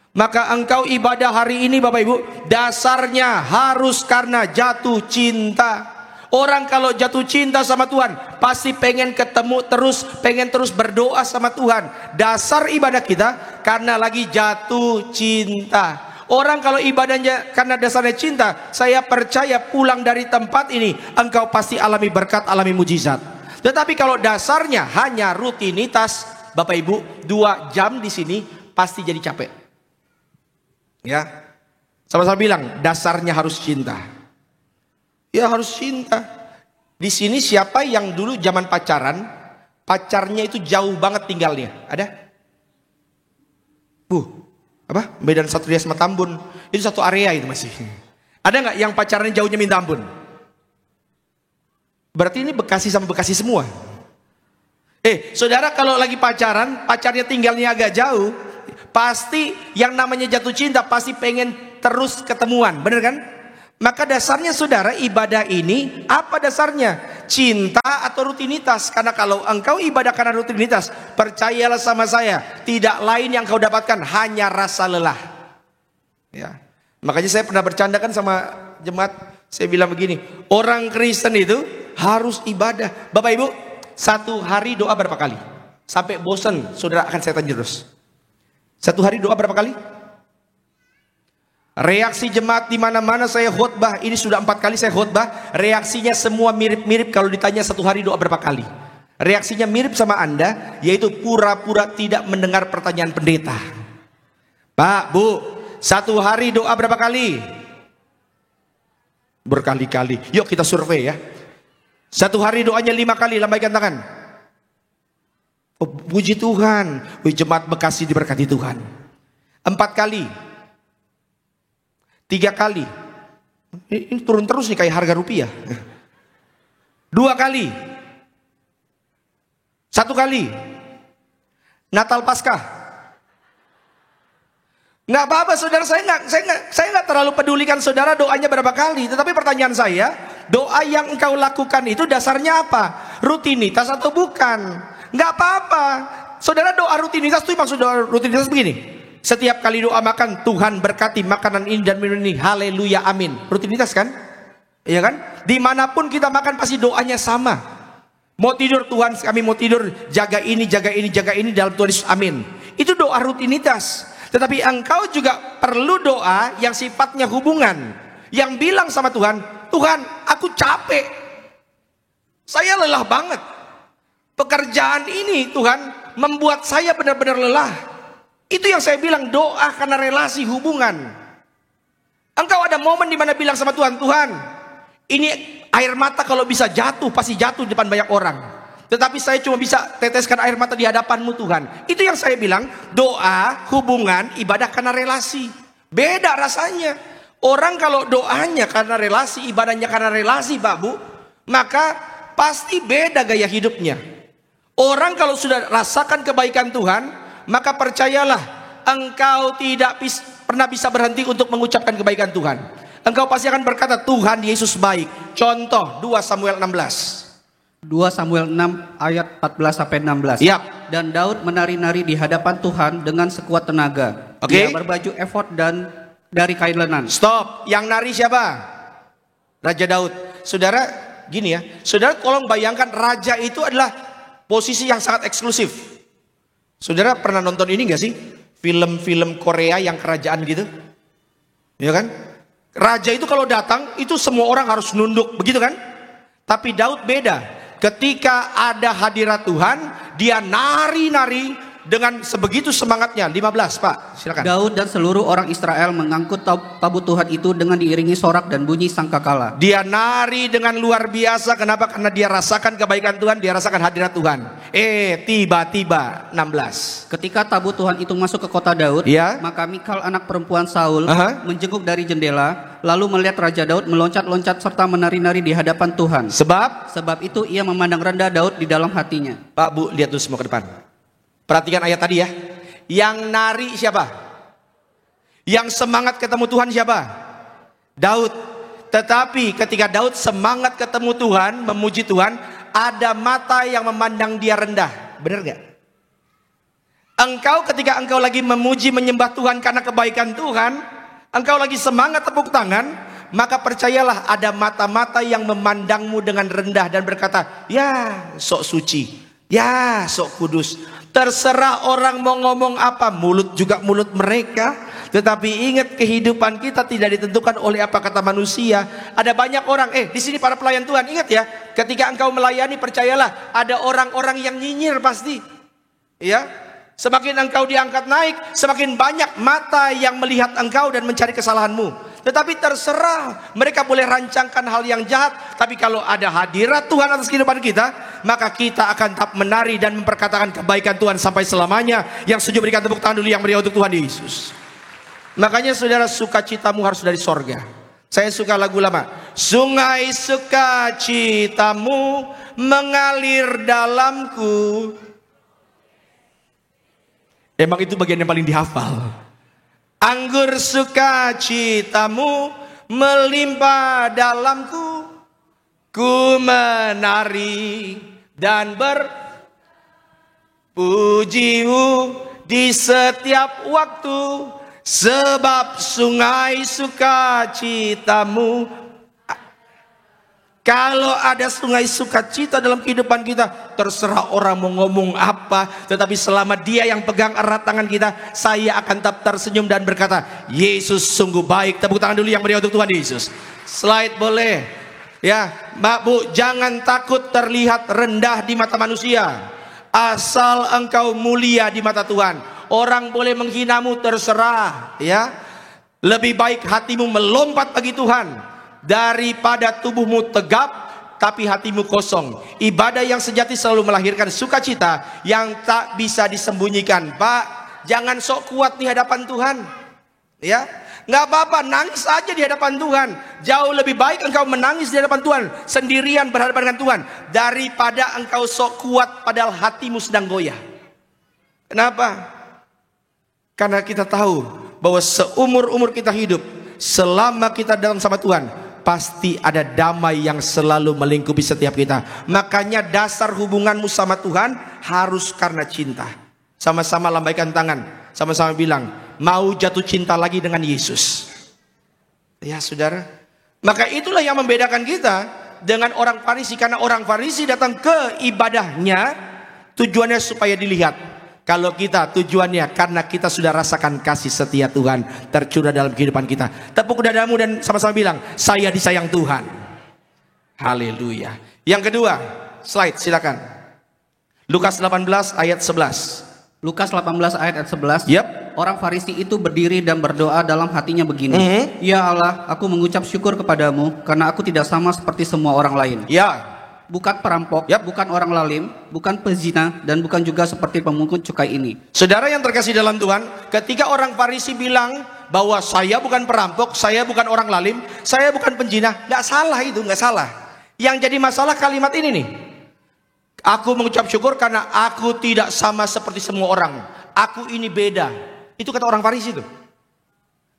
Maka engkau ibadah hari ini Bapak Ibu, dasarnya harus karena jatuh cinta. Orang kalau jatuh cinta sama Tuhan, pasti pengen ketemu terus, pengen terus berdoa sama Tuhan. Dasar ibadah kita karena lagi jatuh cinta. Orang kalau ibadahnya karena dasarnya cinta, saya percaya pulang dari tempat ini, engkau pasti alami berkat, alami mujizat. Tetapi kalau dasarnya hanya rutinitas, Bapak Ibu, 2 jam di sini pasti jadi capek. Ya, sama-sama bilang dasarnya harus cinta. Ya harus cinta. Di sini siapa yang dulu zaman pacaran, pacarnya itu jauh banget tinggalnya? Ada? Apa? Medan Satria sama Tambun itu satu area itu masih. Ada nggak yang pacarnya jauhnya minta ampun? Berarti ini Bekasi sama Bekasi semua. Saudara kalau lagi pacaran, pacarnya tinggalnya agak jauh, pasti yang namanya jatuh cinta pasti pengen terus ketemuan, bener kan? Maka dasarnya saudara ibadah ini apa dasarnya? Cinta atau rutinitas? Karena kalau engkau ibadah karena rutinitas, percayalah sama saya, tidak lain yang kau dapatkan hanya rasa lelah. Ya, makanya saya pernah bercandakan sama jemaat, saya bilang begini, orang Kristen itu harus ibadah. Bapak Ibu, 1 hari doa berapa kali? Sampai bosan, saudara akan saya tanya terus. 1 hari doa berapa kali? Reaksi jemaat di mana-mana saya khotbah, ini sudah 4 kali saya khotbah, reaksinya semua mirip-mirip kalau ditanya 1 hari doa berapa kali. Reaksinya mirip sama Anda, yaitu pura-pura tidak mendengar pertanyaan pendeta. Pak, Bu, 1 hari doa berapa kali? Berkali-kali. Yuk kita survei ya. 1 hari doanya 5 kali, lambaikan tangan. Oh, puji Tuhan, jemaat Bekasi diberkati Tuhan. 4 kali, 3 kali, ini turun terus nih kayak harga rupiah. 2 kali, 1 kali, Natal Paskah. Nggak apa-apa saudara, saya nggak terlalu pedulikan saudara doanya berapa kali. Tetapi pertanyaan saya, doa yang engkau lakukan itu dasarnya apa? Rutinitas atau bukan? Nggak apa-apa. Saudara doa rutinitas itu maksud doa rutinitas begini. Setiap kali doa makan, Tuhan berkati makanan ini dan minum ini. Haleluya, amin. Rutinitas kan? Iya kan? Dimanapun kita makan pasti doanya sama. Mau tidur, Tuhan kami mau tidur, jaga ini, jaga ini, jaga ini dalam Tuhan Yesus, amin. Itu doa rutinitas. Tetapi engkau juga perlu doa yang sifatnya hubungan, yang bilang sama Tuhan, Tuhan, aku capek, saya lelah banget. Pekerjaan ini Tuhan membuat saya benar-benar lelah. Itu yang saya bilang doa karena relasi hubungan. Engkau ada momen di mana bilang sama Tuhan, Tuhan, ini air mata kalau bisa jatuh, pasti jatuh di depan banyak orang. Tetapi saya cuma bisa teteskan air mata di hadapan-Mu Tuhan. Itu yang saya bilang, doa, hubungan, ibadah karena relasi. Beda rasanya. Orang kalau doanya karena relasi, ibadahnya karena relasi Pak Bu, maka pasti beda gaya hidupnya. Orang kalau sudah rasakan kebaikan Tuhan, maka percayalah, engkau tidak pernah bisa berhenti untuk mengucapkan kebaikan Tuhan. Engkau pasti akan berkata, Tuhan Yesus baik. Contoh 2 Samuel 16. 2 Samuel 6 ayat 14-16. Yap. Dan Daud menari-nari di hadapan Tuhan dengan sekuat tenaga. Oke. Dia berbaju efod dan dari kain lenan. Stop. Yang nari siapa? Raja Daud. Saudara, gini ya. Saudara tolong bayangkan, raja itu adalah posisi yang sangat eksklusif. Saudara pernah nonton ini gak sih? Film-film Korea yang kerajaan gitu? Ya kan? Raja itu kalau datang, itu semua orang harus nunduk. Begitu kan? Tapi Daud beda. Ketika ada hadirat Tuhan, dia nari-nari dengan sebegitu semangatnya. 15 Pak, silakan. Daud dan seluruh orang Israel mengangkut tabut Tuhan itu dengan diiringi sorak dan bunyi sangkakala. Dia nari dengan luar biasa. Kenapa? Karena dia rasakan kebaikan Tuhan, dia rasakan hadirat Tuhan. Tiba-tiba 16. Ketika tabut Tuhan itu masuk ke kota Daud, Ya. maka Mikal anak perempuan Saul Aha. menjenguk dari jendela, lalu melihat Raja Daud meloncat-loncat serta menari-nari di hadapan Tuhan. Sebab itu ia memandang rendah Daud di dalam hatinya. Pak Bu, lihat dulu semua ke depan. Perhatikan ayat tadi ya. Yang nari siapa? Yang semangat ketemu Tuhan siapa? Daud. Tetapi ketika Daud semangat ketemu Tuhan, memuji Tuhan, ada mata yang memandang dia rendah. Benar gak? Engkau ketika engkau lagi memuji menyembah Tuhan karena kebaikan Tuhan, engkau lagi semangat tepuk tangan, maka percayalah ada mata-mata yang memandangmu dengan rendah dan berkata, ya sok suci, ya sok kudus. Terserah orang mau ngomong apa, mulut juga mulut mereka. Tetapi ingat, kehidupan kita tidak ditentukan oleh apa kata manusia. Ada banyak orang, di sini para pelayan Tuhan, ingat ya, ketika engkau melayani, percayalah ada orang-orang yang nyinyir pasti. Ya, semakin engkau diangkat naik, semakin banyak mata yang melihat engkau dan mencari kesalahanmu. Tetapi terserah, mereka boleh rancangkan hal yang jahat, tapi kalau ada hadirat Tuhan atas kehidupan kita, maka kita akan tetap menari dan memperkatakan kebaikan Tuhan sampai selamanya. Yang setuju berikan tepuk tangan dulu yang meriah untuk Tuhan Yesus. Makanya saudara, sukacitamu harus dari sorga. Saya suka lagu lama. Sungai sukacitamu mengalir dalamku. Emang itu bagian yang paling dihafal. Anggur sukacitamu melimpah dalamku. Ku menari dan berpujimu di setiap waktu. Sebab sungai sukacitamu. Kalau ada sungai sukacita dalam kehidupan kita, terserah orang mau ngomong apa, tetapi selama dia yang pegang erat tangan kita, saya akan tetap tersenyum dan berkata, Yesus sungguh baik. Tepuk tangan dulu yang meriah untuk Tuhan Yesus. Slide boleh. Ya, Mbak Bu, jangan takut terlihat rendah di mata manusia. Asal engkau mulia di mata Tuhan. Orang boleh menghinamu, terserah. Ya, lebih baik hatimu melompat bagi Tuhan daripada tubuhmu tegap tapi hatimu kosong. Ibadah yang sejati selalu melahirkan sukacita yang tak bisa disembunyikan. Pak, jangan sok kuat di hadapan Tuhan. Ya, nggak apa-apa, nangis aja di hadapan Tuhan. Jauh lebih baik engkau menangis di hadapan Tuhan sendirian berhadapan dengan Tuhan daripada engkau sok kuat padahal hatimu sedang goyah. Kenapa? Karena kita tahu bahwa seumur-umur kita hidup, selama kita dalam sama Tuhan, pasti ada damai yang selalu melingkupi setiap kita. Makanya dasar hubunganmu sama Tuhan harus karena cinta. Sama-sama lambaikan tangan, sama-sama bilang, mau jatuh cinta lagi dengan Yesus. Ya saudara, maka itulah yang membedakan kita dengan orang Farisi. Karena orang Farisi datang ke ibadahnya tujuannya supaya dilihat. Kalau kita tujuannya karena kita sudah rasakan kasih setia Tuhan tercurah dalam kehidupan kita. Tepuk dadamu dan sama-sama bilang, saya disayang Tuhan. Haleluya. Yang kedua, slide silakan. Lukas 18 ayat 11. Lukas 18 ayat 11. Yep. Orang Farisi itu berdiri dan berdoa dalam hatinya begini. Ya Allah, aku mengucap syukur kepadamu karena aku tidak sama seperti semua orang lain. Ya. Bukan perampok, Yap. bukan orang lalim, bukan pezina, dan bukan juga seperti pemungut cukai ini. Saudara yang terkasih dalam Tuhan, ketika orang Farisi bilang bahwa saya bukan perampok, saya bukan orang lalim, saya bukan penjina, nggak salah itu, nggak salah. Yang jadi masalah kalimat ini nih. Aku mengucap syukur karena aku tidak sama seperti semua orang. Aku ini beda. Itu kata orang Farisi itu.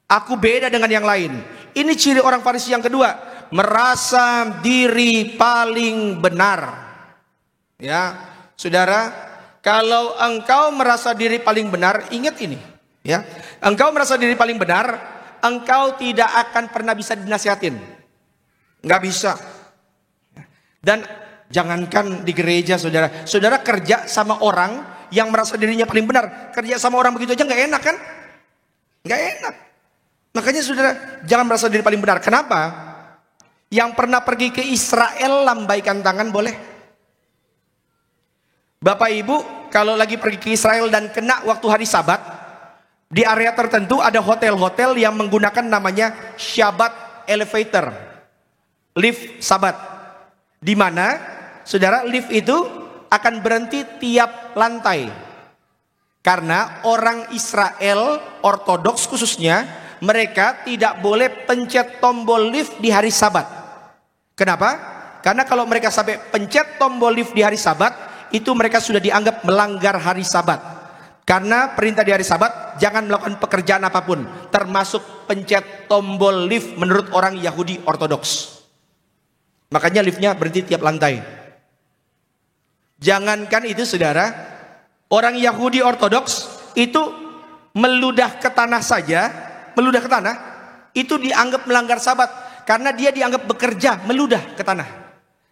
Aku beda dengan yang lain. Ini ciri orang Farisi yang kedua. Merasa diri paling benar. Ya, saudara, kalau engkau merasa diri paling benar, ingat ini. Ya, engkau merasa diri paling benar, engkau tidak akan pernah bisa dinasihatin. Nggak bisa. Dan jangankan di gereja, saudara. Saudara kerja sama orang yang merasa dirinya paling benar. Kerja sama orang begitu aja nggak enak kan? Nggak enak. Makanya saudara, jangan merasa diri paling benar. Kenapa? Yang pernah pergi ke Israel lambaikan tangan boleh. Bapak Ibu kalau lagi pergi ke Israel dan kena waktu hari Sabat, di area tertentu ada hotel-hotel yang menggunakan namanya Shabbat elevator, lift Sabat, di mana saudara lift itu akan berhenti tiap lantai. Karena orang Israel Ortodoks khususnya, mereka tidak boleh pencet tombol lift di hari Sabat. Kenapa? Karena kalau mereka sampai pencet tombol lift di hari Sabat, itu mereka sudah dianggap melanggar hari Sabat. Karena perintah di hari Sabat, jangan melakukan pekerjaan apapun, termasuk pencet tombol lift menurut orang Yahudi Ortodoks. Makanya liftnya berhenti tiap lantai. Jangankan itu saudara, orang Yahudi Ortodoks itu meludah ke tanah saja, meludah ke tanah, itu dianggap melanggar Sabat. Karena dia dianggap bekerja meludah ke tanah.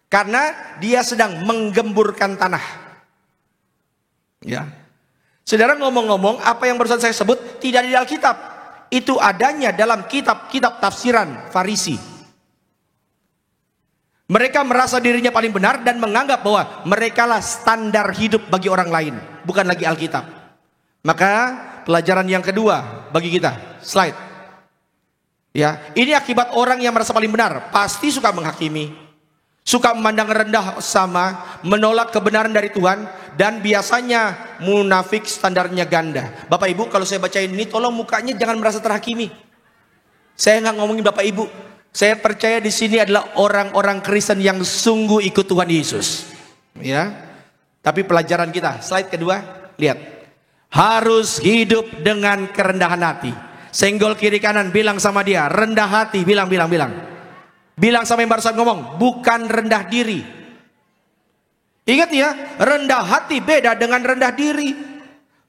Karena dia sedang menggemburkan tanah. Ya. Saudara ngomong-ngomong, apa yang barusan saya sebut tidak ada di Alkitab. Itu adanya dalam kitab-kitab tafsiran Farisi. Mereka merasa dirinya paling benar dan menganggap bahwa merekalah standar hidup bagi orang lain, bukan lagi Alkitab. Maka pelajaran yang kedua bagi kita, slide. Ya, ini akibat orang yang merasa paling benar, pasti suka menghakimi, suka memandang rendah sama, menolak kebenaran dari Tuhan, dan biasanya munafik standarnya ganda. Bapak Ibu, kalau saya bacain ini, tolong mukanya jangan merasa terhakimi. Saya nggak ngomongin Bapak Ibu. Saya percaya di sini adalah orang-orang Kristen yang sungguh ikut Tuhan Yesus. Ya, tapi pelajaran kita, slide kedua, lihat, harus hidup dengan kerendahan hati. Senggol kiri kanan, bilang sama dia, rendah hati, bilang. Bilang sama yang barusan ngomong, bukan rendah diri. Ingat ya, rendah hati beda dengan rendah diri.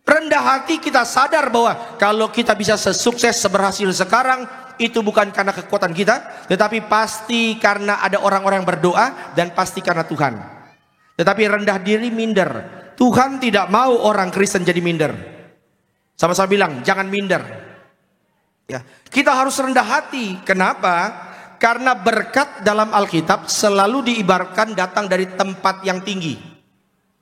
Rendah hati kita sadar bahwa kalau kita bisa sesukses, seberhasil sekarang, itu bukan karena kekuatan kita, tetapi pasti karena ada orang-orang yang berdoa, dan pasti karena Tuhan. Tetapi rendah diri minder. Tuhan tidak mau orang Kristen jadi minder. Sama-sama bilang, jangan minder. Ya, kita harus rendah hati. Kenapa? Karena berkat dalam Alkitab selalu diibaratkan datang dari tempat yang tinggi.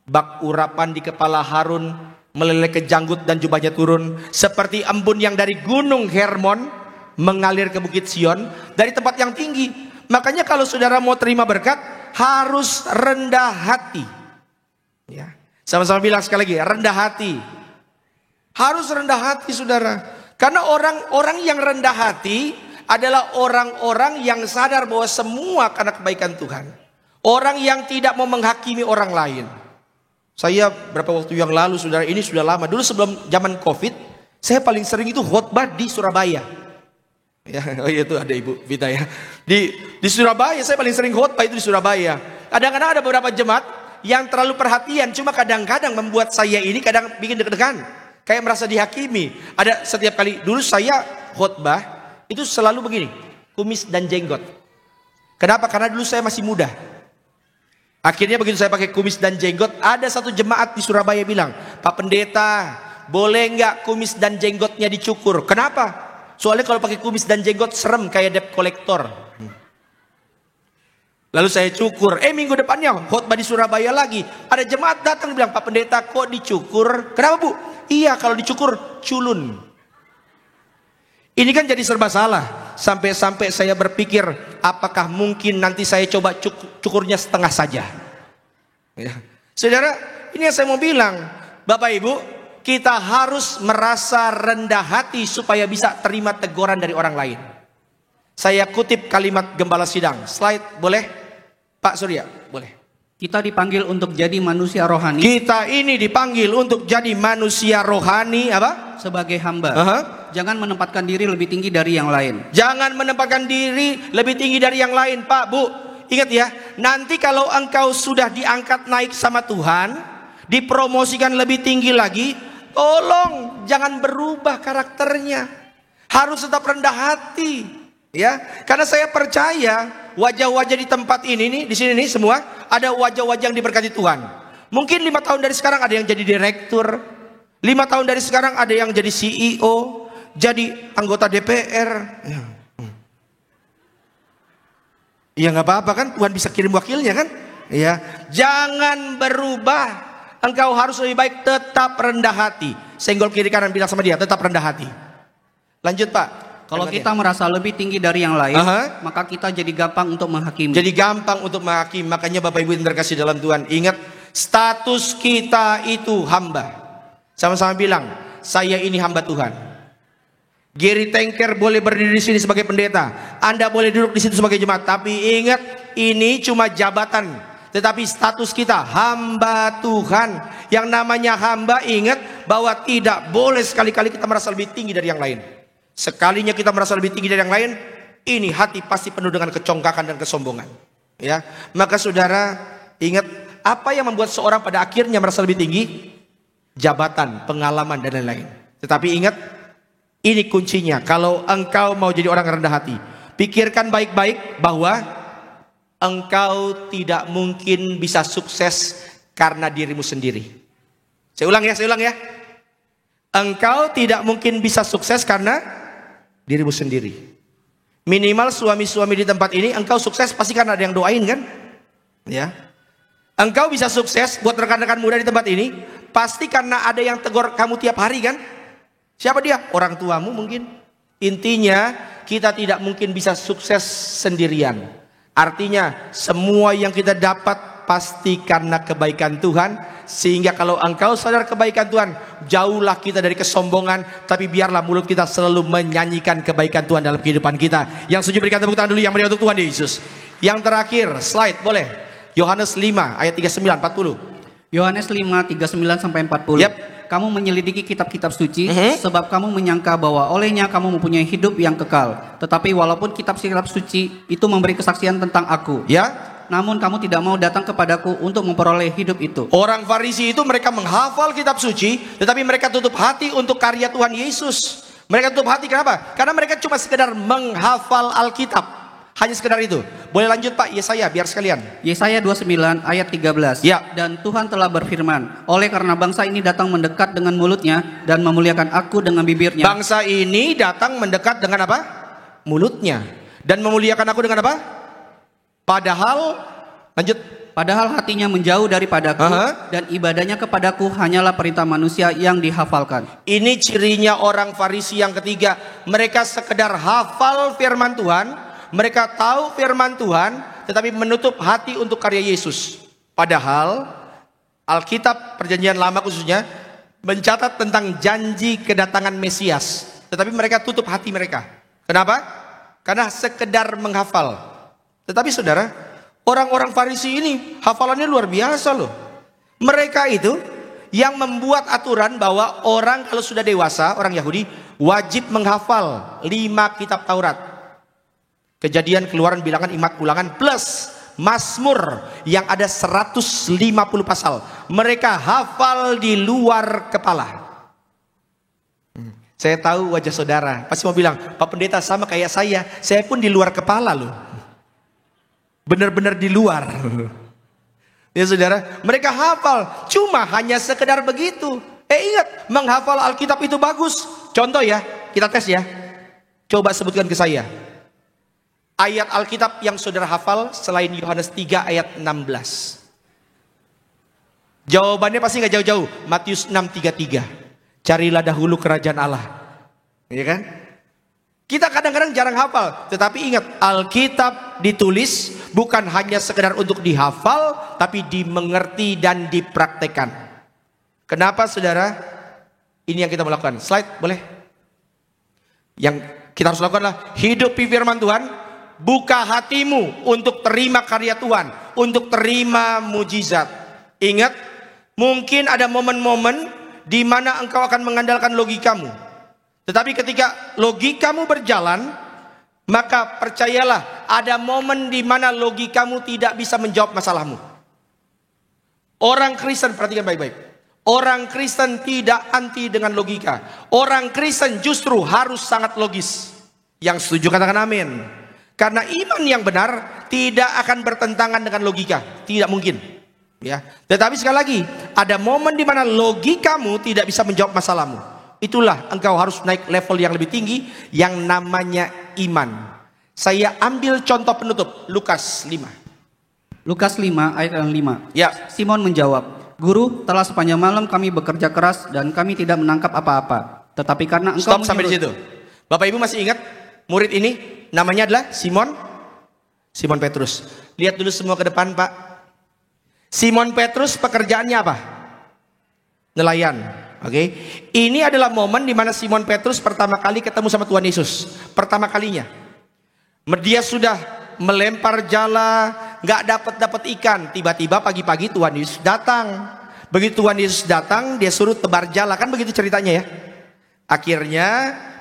Bak urapan di kepala Harun meleleh ke janggut dan jubahnya turun, seperti embun yang dari gunung Hermon mengalir ke bukit Sion, dari tempat yang tinggi. Makanya kalau saudara mau terima berkat, harus rendah hati. Ya, sama-sama bilang sekali lagi, rendah hati. Harus rendah hati saudara. Karena orang-orang yang rendah hati adalah orang-orang yang sadar bahwa semua karena kebaikan Tuhan. Orang yang tidak mau menghakimi orang lain. Saya berapa waktu yang lalu saudara, ini sudah lama. Dulu sebelum zaman COVID, saya paling sering itu khotbah di Surabaya. Ya, oh iya, itu ada Ibu Vita ya. Di Surabaya saya paling sering khotbah itu di Surabaya. Kadang-kadang ada beberapa jemaat yang terlalu perhatian, cuma kadang-kadang membuat saya ini kadang bikin deg-degan. Kayak merasa dihakimi. Ada setiap kali, dulu saya khotbah itu selalu begini, kumis dan jenggot. Kenapa? Karena dulu saya masih muda. Akhirnya begitu saya pakai kumis dan jenggot, ada satu jemaat di Surabaya bilang, Pak Pendeta, boleh nggak kumis dan jenggotnya dicukur? Kenapa? Soalnya kalau pakai kumis dan jenggot serem kayak debt collector. Lalu saya cukur. Minggu depannya khotbah di Surabaya lagi. Ada jemaat datang bilang, Pak Pendeta kok dicukur? Kenapa Bu? Iya, kalau dicukur culun. Ini kan jadi serba salah. Sampai-sampai saya berpikir, apakah mungkin nanti saya coba cukurnya setengah saja. Ya. Saudara, ini yang saya mau bilang. Bapak Ibu, kita harus merasa rendah hati supaya bisa terima teguran dari orang lain. Saya kutip kalimat gembala sidang. Slide boleh? Pak Surya, boleh. Kita dipanggil untuk jadi manusia rohani. Kita ini dipanggil untuk jadi manusia rohani apa? Sebagai hamba. Jangan Jangan menempatkan diri lebih tinggi dari yang lain. Jangan menempatkan diri lebih tinggi dari yang lain, Pak, Bu. Ingat ya, nanti kalau engkau sudah diangkat naik sama Tuhan, dipromosikan lebih tinggi lagi, tolong jangan berubah karakternya. Harus tetap rendah hati. Ya, karena saya percaya wajah-wajah di tempat ini nih, di sini nih semua ada wajah-wajah yang diberkati Tuhan. Mungkin 5 tahun dari sekarang ada yang jadi direktur, 5 tahun dari sekarang ada yang jadi CEO, jadi anggota DPR. Ya nggak apa-apa kan, Tuhan bisa kirim wakilnya kan? Ya, jangan berubah. Engkau harus lebih baik tetap rendah hati. Senggol kiri kanan bilang sama dia, tetap rendah hati. Lanjut Pak. Kalau kita merasa lebih tinggi dari yang lain, maka kita jadi gampang untuk menghakimi. Jadi gampang untuk menghakimi. Makanya Bapak Ibu yang terkasih dalam Tuhan, ingat status kita itu hamba. Sama-sama bilang, saya ini hamba Tuhan. Gary Tanker boleh berdiri di sini sebagai pendeta, Anda boleh duduk di situ sebagai jemaat. Tapi ingat, ini cuma jabatan. Tetapi status kita hamba Tuhan. Yang namanya hamba, ingat bahwa tidak boleh sekali-kali kita merasa lebih tinggi dari yang lain. Sekalinya kita merasa lebih tinggi dari yang lain, ini hati pasti penuh dengan kecongkakan dan kesombongan. Ya, maka saudara ingat, apa yang membuat seorang pada akhirnya merasa lebih tinggi? Jabatan, pengalaman dan lain-lain. Tetapi ingat, ini kuncinya. Kalau engkau mau jadi orang rendah hati, pikirkan baik-baik bahwa engkau tidak mungkin bisa sukses karena dirimu sendiri. Saya ulang ya. Engkau tidak mungkin bisa sukses karena dirimu sendiri. Minimal suami-suami di tempat ini, engkau sukses pasti karena ada yang doain kan? Ya. Engkau bisa sukses buat rekan-rekan muda di tempat ini, pasti karena ada yang tegur kamu tiap hari kan? Siapa dia? Orang tuamu mungkin. Intinya, kita tidak mungkin bisa sukses sendirian. Artinya, semua yang kita dapat pasti karena kebaikan Tuhan. Sehingga kalau engkau sadar kebaikan Tuhan, jauhlah kita dari kesombongan. Tapi biarlah mulut kita selalu menyanyikan kebaikan Tuhan dalam kehidupan kita. Yang setuju berikan tepuk tangan dulu yang meriah untuk Tuhan Yesus. Yang terakhir, slide boleh. Yohanes 5 ayat 39-40. Yohanes 5, 39-40. Yep. Kamu menyelidiki kitab-kitab suci, sebab kamu menyangka bahwa olehnya kamu mempunyai hidup yang kekal. Tetapi walaupun kitab-kitab suci itu memberi kesaksian tentang aku, namun kamu tidak mau datang kepadaku untuk memperoleh hidup itu. Orang Farisi itu mereka menghafal kitab suci, tetapi mereka tutup hati untuk karya Tuhan Yesus. Mereka tutup hati kenapa? Karena mereka cuma sekedar menghafal Alkitab. Hanya sekedar itu. Boleh lanjut Pak, Yesaya biar sekalian. Yesaya 29 ayat 13. Ya. Dan Tuhan telah berfirman, oleh karena bangsa ini datang mendekat dengan mulutnya dan memuliakan aku dengan bibirnya. Bangsa ini datang mendekat dengan apa? Mulutnya. Dan memuliakan aku dengan apa? Padahal, lanjut. Padahal hatinya menjauh daripadaku dan ibadahnya kepadaku hanyalah perintah manusia yang dihafalkan. Ini cirinya orang Farisi yang ketiga. Mereka sekedar hafal firman Tuhan, mereka tahu firman Tuhan, tetapi menutup hati untuk karya Yesus. Padahal Alkitab Perjanjian Lama khususnya mencatat tentang janji kedatangan Mesias, tetapi mereka tutup hati mereka. Kenapa? Karena sekedar menghafal. Tetapi saudara, orang-orang Farisi ini hafalannya luar biasa loh. Mereka itu yang membuat aturan bahwa orang kalau sudah dewasa, orang Yahudi wajib menghafal 5 kitab Taurat. Kejadian, Keluaran, Bilangan, Imat, Ulangan plus Mazmur yang ada 150 pasal. Mereka hafal di luar kepala. Saya tahu wajah saudara pasti mau bilang, Pak Pendeta sama kayak saya pun di luar kepala loh. Benar-benar di luar. Ya saudara, mereka hafal, cuma hanya sekedar begitu. Ingat, menghafal Alkitab itu bagus. Contoh ya, kita tes ya. Coba sebutkan ke saya ayat Alkitab yang saudara hafal selain Yohanes 3 ayat 16. Jawabannya pasti gak jauh-jauh. Matius 6:33. Carilah dahulu kerajaan Allah. Iya kan? Kita kadang-kadang jarang hafal. Tetapi ingat, Alkitab ditulis bukan hanya sekedar untuk dihafal, tapi dimengerti dan dipraktekkan. Kenapa saudara? Ini yang kita melakukan. Slide boleh? Yang kita harus lakukan adalah hidupi firman Tuhan. Buka hatimu untuk terima karya Tuhan, untuk terima mujizat. Ingat, mungkin ada momen-momen di mana engkau akan mengandalkan logikamu. Tetapi ketika logikamu berjalan, maka percayalah ada momen di mana logikamu tidak bisa menjawab masalahmu. Orang Kristen, perhatikan baik-baik. Orang Kristen tidak anti dengan logika. Orang Kristen justru harus sangat logis. Yang setuju katakan amin. Karena iman yang benar tidak akan bertentangan dengan logika. Tidak mungkin. Ya. Tetapi sekali lagi, ada momen di mana logikamu tidak bisa menjawab masalahmu. Itulah engkau harus naik level yang lebih tinggi yang namanya iman. Saya ambil contoh penutup, Lukas 5. Lukas 5 ayat 5. Ya. Simon menjawab, "Guru, telah sepanjang malam kami bekerja keras dan kami tidak menangkap apa-apa. Tetapi karena engkau Stop sampai di situ. Bapak Ibu masih ingat murid ini namanya adalah Simon Petrus. Lihat dulu semua ke depan, Pak. Simon Petrus pekerjaannya apa? Nelayan. Oke, ini adalah momen di mana Simon Petrus pertama kali ketemu sama Tuhan Yesus. Pertama kalinya, dia sudah melempar jala, nggak dapat ikan. Tiba-tiba pagi-pagi Tuhan Yesus datang. Begitu Tuhan Yesus datang, dia suruh tebar jala, kan begitu ceritanya ya. Akhirnya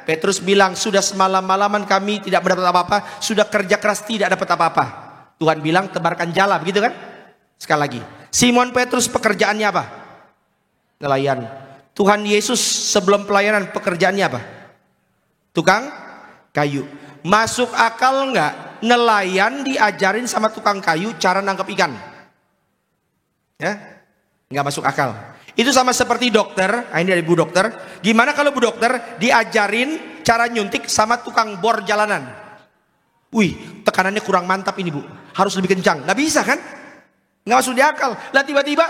Petrus bilang, sudah semalam-malaman kami tidak mendapat apa-apa, sudah kerja keras tidak dapat apa-apa. Tuhan bilang tebarkan jala, begitu kan? Sekali lagi, Simon Petrus pekerjaannya apa? Nelayan. Tuhan Yesus sebelum pelayanan pekerjaannya apa? Tukang kayu. Masuk akal nggak? Nelayan diajarin sama tukang kayu cara nangkap ikan. Ya, nggak masuk akal. Itu sama seperti dokter. Ini dari Bu Dokter. Gimana kalau Bu Dokter diajarin cara nyuntik sama tukang bor jalanan? Wih, tekanannya kurang mantap ini Bu. Harus lebih kencang. Nggak bisa kan? Nggak masuk di akal. Lah tiba-tiba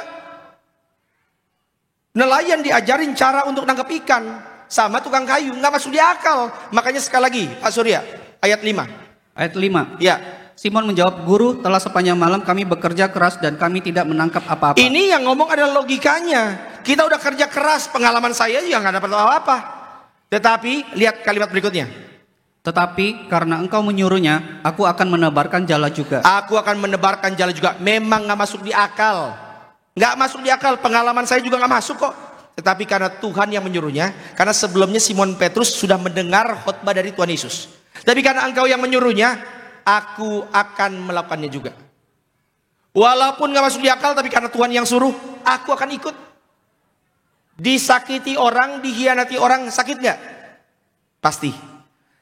nelayan diajarin cara untuk nangkap ikan sama tukang kayu, nggak masuk di akal. Makanya sekali lagi, Pak Surya, ayat 5. Ayat 5. Ya. Simon menjawab, "Guru, telah sepanjang malam kami bekerja keras dan kami tidak menangkap apa-apa." Ini yang ngomong adalah logikanya. Kita udah kerja keras, pengalaman saya juga nggak dapat apa-apa. Tetapi lihat kalimat berikutnya. "Tetapi karena engkau menyuruhnya, aku akan menebarkan jala juga." Aku akan menebarkan jala juga. Memang nggak masuk di akal. Nggak masuk di akal, pengalaman saya juga nggak masuk kok. Tetapi karena Tuhan yang menyuruhnya, karena sebelumnya Simon Petrus sudah mendengar khotbah dari Tuhan Yesus. Tapi karena engkau yang menyuruhnya, aku akan melakukannya juga. Walaupun nggak masuk di akal, tapi karena Tuhan yang suruh, aku akan ikut. Disakiti orang, dikhianati orang, sakit nggak? Pasti.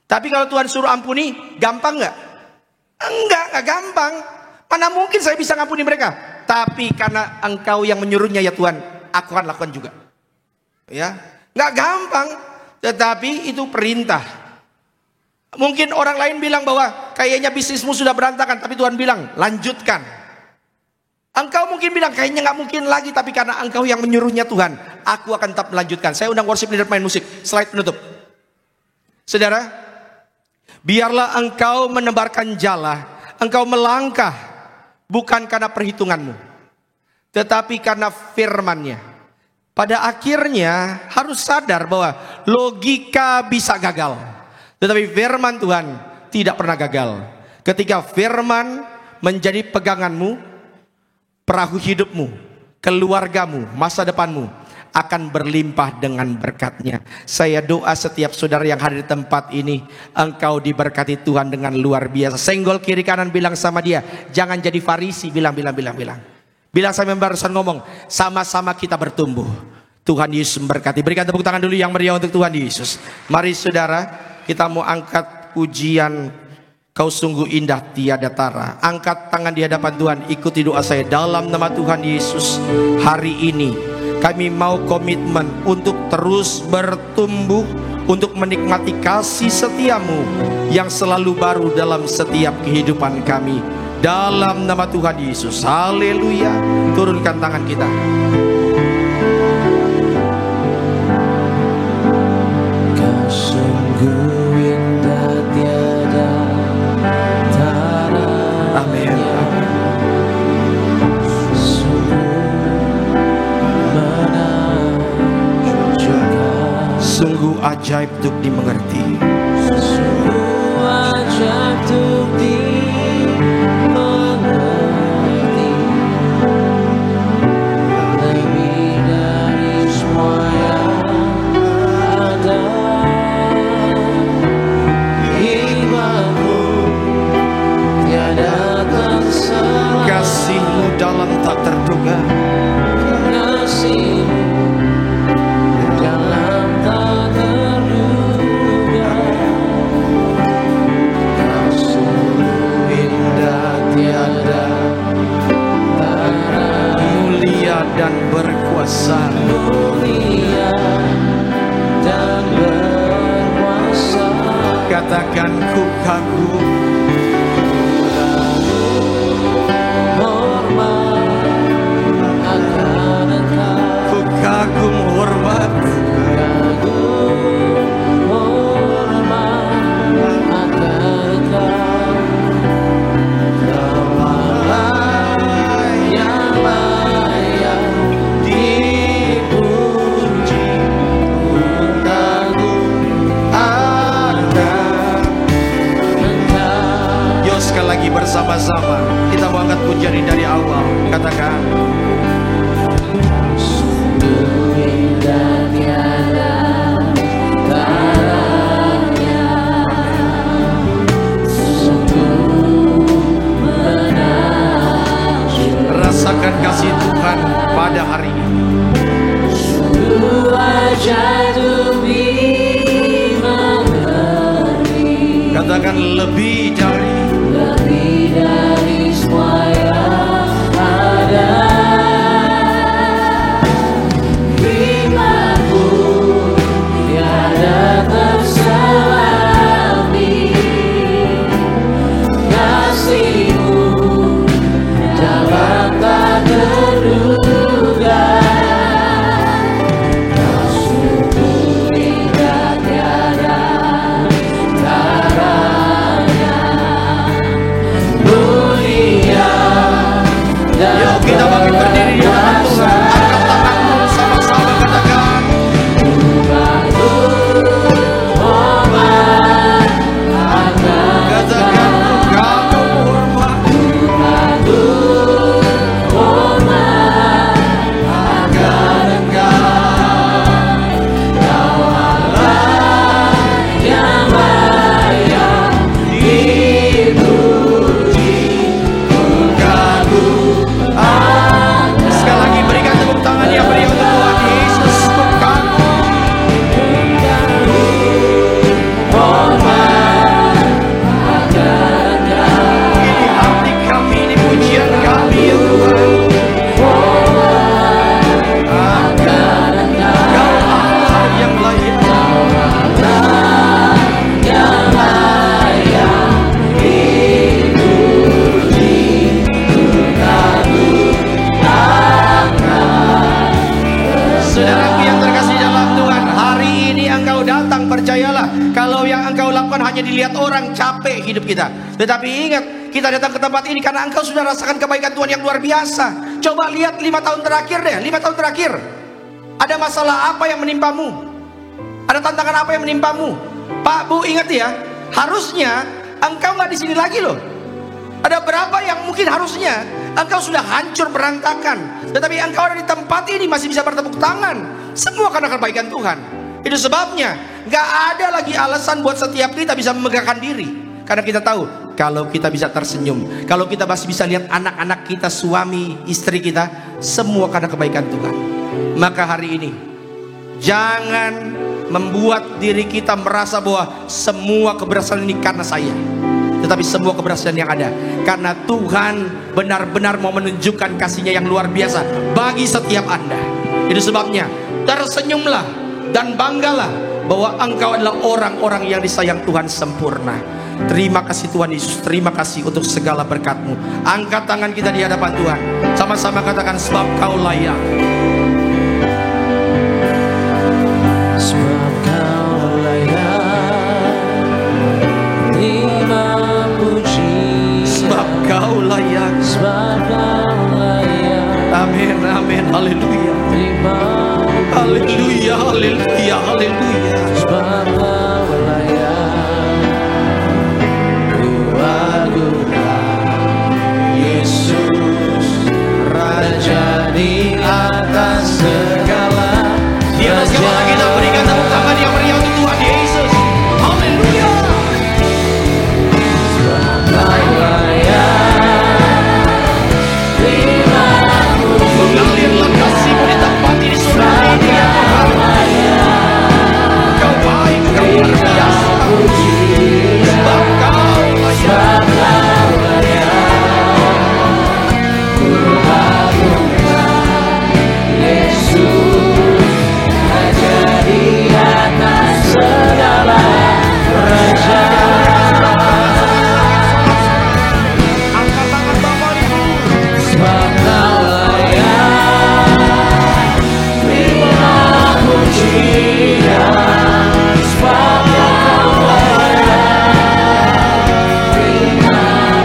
Tapi kalau Tuhan suruh ampuni, gampang nggak? Nggak gampang. Mana mungkin saya bisa ngampuni mereka? Tapi karena engkau yang menyuruhnya ya Tuhan, aku akan lakukan juga. Ya, nggak gampang, tetapi itu perintah. Mungkin orang lain bilang bahwa kayaknya bisnismu sudah berantakan, tapi Tuhan bilang lanjutkan. Engkau mungkin bilang kayaknya nggak mungkin lagi, tapi karena engkau yang menyuruhnya Tuhan, aku akan tetap melanjutkan. Saya undang worship leader main musik. Slide penutup. Saudara, biarlah engkau menebarkan jala, engkau melangkah. Bukan karena perhitunganmu, tetapi karena firman-Nya. Pada akhirnya harus sadar bahwa logika bisa gagal, tetapi firman Tuhan tidak pernah gagal. Ketika firman menjadi peganganmu, perahu hidupmu, keluargamu, masa depanmu akan berlimpah dengan berkat-Nya. Saya doa setiap saudara yang hadir di tempat ini, engkau diberkati Tuhan dengan luar biasa. Senggol kiri kanan, bilang sama dia, jangan jadi Farisi, bilang. Bilang sama yang barusan ngomong, sama-sama kita bertumbuh. Tuhan Yesus memberkati. Berikan tepuk tangan dulu yang meriah untuk Tuhan Yesus. Mari saudara, kita mau angkat pujian Kau sungguh indah tiada tara. Angkat tangan di hadapan Tuhan, ikuti doa saya. Dalam nama Tuhan Yesus, hari ini kami mau komitmen untuk terus bertumbuh, untuk menikmati kasih setiamu yang selalu baru dalam setiap kehidupan kami. Dalam nama Tuhan Yesus, haleluya. Turunkan tangan kita. Kau sungguh indah tiada tara. Amin. Sungguh ajaib untuk dimengerti. Sungguh ajaib untuk dimengerti. Lebih dari semua yang ada. Hikmatmu tiada tersalah. Kasih-Mu dalam tak terduga. Kasih-Mu dalam tak terduga. Kau sungguh indah tiada tara. Mulia dan berkuasa. Mulia dan berkuasa. Katakan ku kagum. Hormat akan Engkau. Ku kagum hormat. Kagum hormat akan Engkau. Kau Allah yang layak dipuji. Ku kagum akan Engkau. Yuk sekali lagi bersama-sama kita mau angkat pujian ini dari awal. Katakan Sungguh indah tiada taranya. Sungguh menakjubkan. rasakan kasih Tuhan pada hari ini. Sungguh ajaib untuk dimengerti. Katakan lebih dari. Lebih dari semua yang ada. Hikmatmu tiada terselami. Kasih-Mu dalam tak terduga. Kau sungguh indah tiada taranya. Mulia dan Yuk kita bangkit berdiri di hadapan Tuhan. Angkat tanganmu sama-sama katakan. hormat akan Katakan ku kagum hormat. hormat akan Engkau. Kau Allah yang layak dipuji. Kagum. Sekali lagi berikan tepuk tangan yang beri untuk Tuhan Yesus. Ku kagum. Hormat akan Engkau. Ini hati kami, ini pujian kami ya Tuhan. Akan Engkau. Kau Allah yang layak. Yang layak dipuji. Kagum Saudaraku yang terkasih dalam Tuhan, hari ini engkau datang, percayalah. Kalau yang engkau lakukan hanya dilihat orang, capek hidup kita. Tetapi ingat, kita datang ke tempat ini karena engkau sudah rasakan kebaikan Tuhan yang luar biasa. Coba lihat 5 tahun terakhir deh, 5 tahun terakhir. Ada masalah apa yang menimpamu? Ada tantangan apa yang menimpamu? Pak, Bu, ingat ya, harusnya engkau nggak di sini lagi loh. Ada berapa yang mungkin harusnya engkau sudah hancur berantakan, tetapi engkau ada di tempat ini masih bisa bertepuk tangan. Semua karena kebaikan Tuhan. Itu sebabnya gak ada lagi alasan buat setiap kita bisa memegahkan diri. Karena kita tahu kalau kita bisa tersenyum, kalau kita masih bisa lihat anak-anak kita, suami, istri kita, semua karena kebaikan Tuhan. Maka hari ini jangan membuat diri kita merasa bahwa semua keberhasilan ini karena saya. tetapi semua keberhasilan yang ada karena Tuhan benar-benar mau menunjukkan kasih-Nya yang luar biasa bagi setiap Anda. Itu sebabnya tersenyumlah dan banggalah bahwa engkau adalah orang-orang yang disayang Tuhan sempurna. Terima kasih Tuhan Yesus, terima kasih untuk segala berkat-Mu. Angkat tangan kita di hadapan Tuhan, sama-sama katakan, sebab Kau layak. Sebab Kau layak, terima puji. Sebab Kau layak. Sebab Kau layak. Amin, amin, haleluya. Terima Haleluya, haleluya, haleluya. sebab Kau layak. Ku agunkan Yesus, Raja di atas segala. Di atas kepala kita berikan tepuk tangan yang meriah untuk Tuhan Yesus. Haleluya. Sebab Kau layak, terima puji. Mengalirlah kasih-Mu di tempat ini sore ini ya Tuhan. Kau baik, Kau luar biasa. Sebab Kau layak. Angkat tangan Bapak Ibu.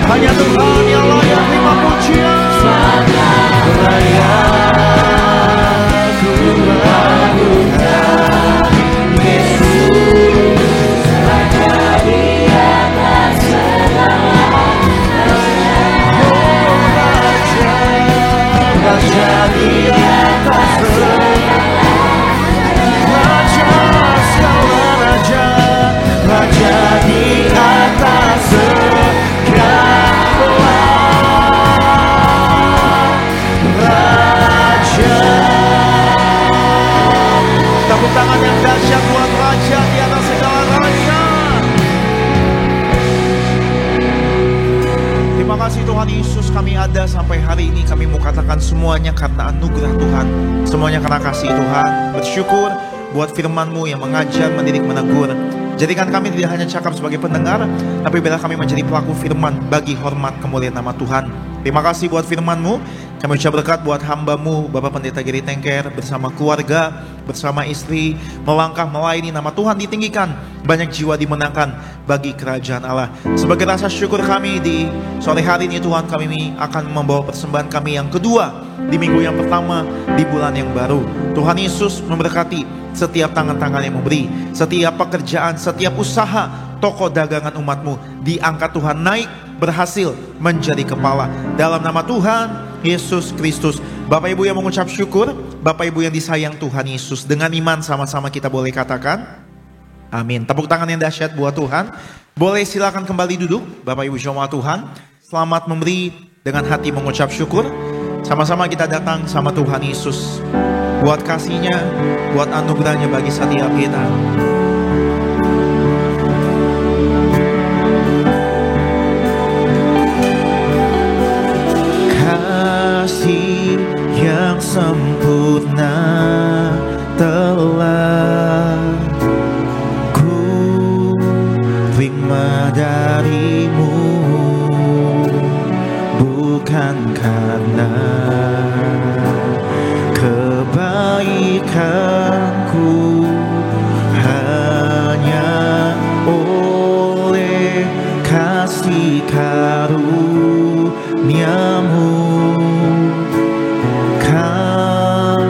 Hanya Tuhan yang layak terima pujian. Tepuk tangan yang dahsyat buat Raja di atas segala raja. Terima kasih Tuhan Yesus, kami ada sampai hari ini. Kami mau katakan semuanya karena anugerah Tuhan, semuanya karena kasih Tuhan. Bersyukur buat firman-Mu yang mengajar, mendidik, menegur. Jadikan kami tidak hanya cakap sebagai pendengar, tapi biarlah kami menjadi pelaku firman bagi hormat kemuliaan nama Tuhan. Terima kasih buat firman-Mu. Kami ucap berkat buat hamba-Mu, Bapak Pendeta Gary Tengker, bersama keluarga, bersama istri, melangkah melayani nama Tuhan ditinggikan, banyak jiwa dimenangkan bagi kerajaan Allah. Sebagai rasa syukur kami di sore hari ini Tuhan, kami akan membawa persembahan kami yang kedua di minggu yang pertama di bulan yang baru. Tuhan Yesus memberkati setiap tangan-tangan yang memberi, setiap pekerjaan, setiap usaha, toko dagangan umat-Mu diangkat Tuhan, naik, berhasil menjadi kepala. Dalam nama Tuhan Yesus Kristus. Bapak Ibu yang mengucap syukur, Bapak Ibu yang disayang Tuhan Yesus, dengan iman sama-sama kita boleh katakan amin. Tepuk tangan yang dahsyat buat Tuhan. Boleh silakan kembali duduk. Bapak Ibu jemaat Tuhan, selamat memberi dengan hati mengucap syukur. Sama-sama kita datang sama Tuhan Yesus, buat kasih-Nya, buat anugerah-Nya bagi setiap kita. Kasih yang sempurna telah ku terima dari-Mu, bukan karena kebaikanku, hanya oleh kasih karunia-Mu Kau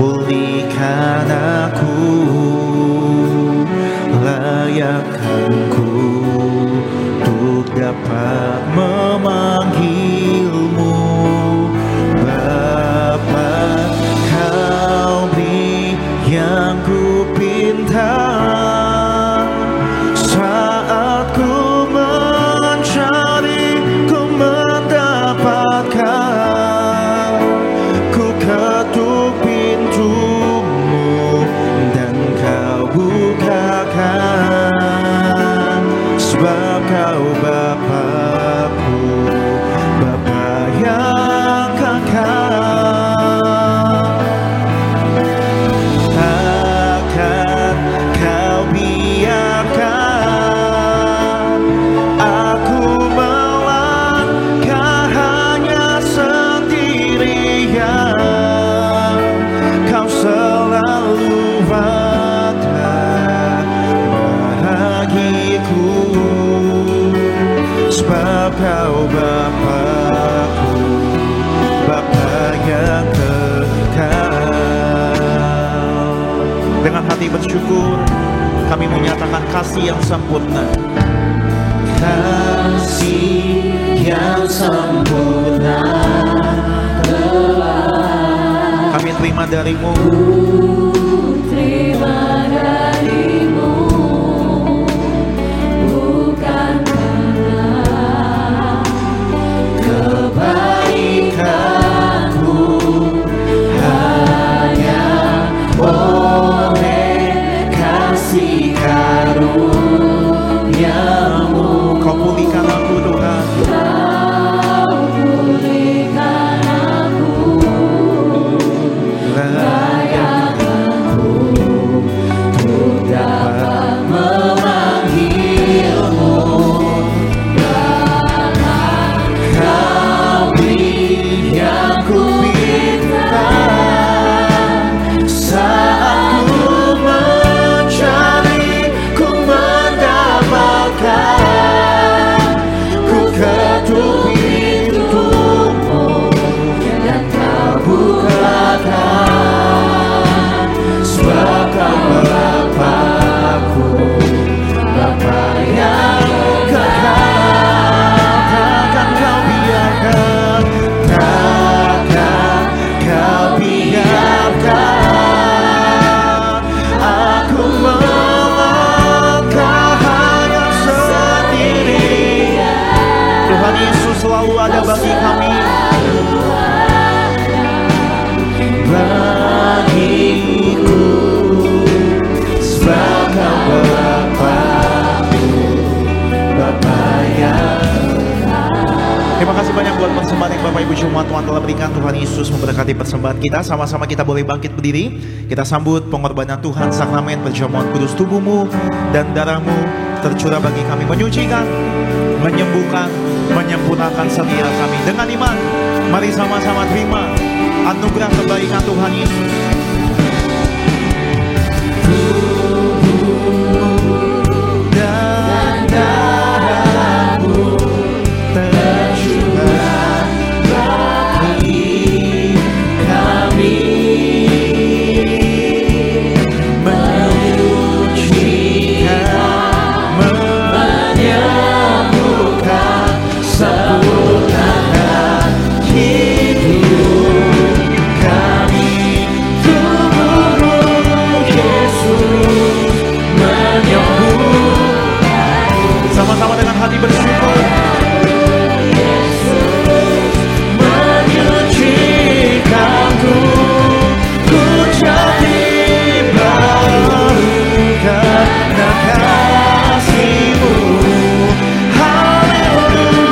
pulihkan aku, layakkanku untuk dapat memanggil-Mu Bapa. Kau beri yang ku pinta saat ku mencari, ku mendapatkan. Ku ketuk pintu-Mu dan Kau bukakan, sebab Kau Bapa sebab Kau Bapa-Ku, Bapa yang kekal. Dengan hati bersyukur kami menyatakan kasih yang sempurna, kasih yang sempurna kami terima dari-Mu. Terima dari-Mu, bukan karena kebaikan-Mu, hanya oleh kasih karunia-Mu. Kau pulihkan aku Tuhan, Kau pulihkan aku, layakanku untuk dapat memanggil-Mu. Bahkan Kau beri yang ku minta saat ku mencari, ku mendapatkan. Ku ketuk pintu-Mu dan Kau bukakan, sebab Kau Bapa-Ku, Bapa yang kekal. takkan Kau biarkan, Takkan Kau biarkan aku melangkah hanya sendiri. Tuhan Yesus selalu ada bagi kami, bagiku, sebab Kau Bapa-Ku, Bapa yang terima kasih banyak buat persembahan yang Bapak Ibu Jemaat Tuhan telah berikan. Tuhan Yesus memberkati persembahan kita. Sama-sama kita boleh bangkit berdiri. Kita sambut pengorbanan Tuhan, sakramen perjamuan kudus tubuh-Mu dan darah-Mu tercurah bagi kami, menyucikan, menyembuhkan, menyempurnakan setiap kami. Dengan iman, mari sama-sama terima anugerah kebaikan Tuhan Yesus. Dan darah-Mu tercurah bagi kami, menyucikan, menyembuhkan, sempurnakan hidup kami. Tubuh-Mu Yesus menyembuhkan. Sama-sama dengan hati bersyukur. Menyucikanku, ku jadi baru karena kasih-Mu. Haleluya,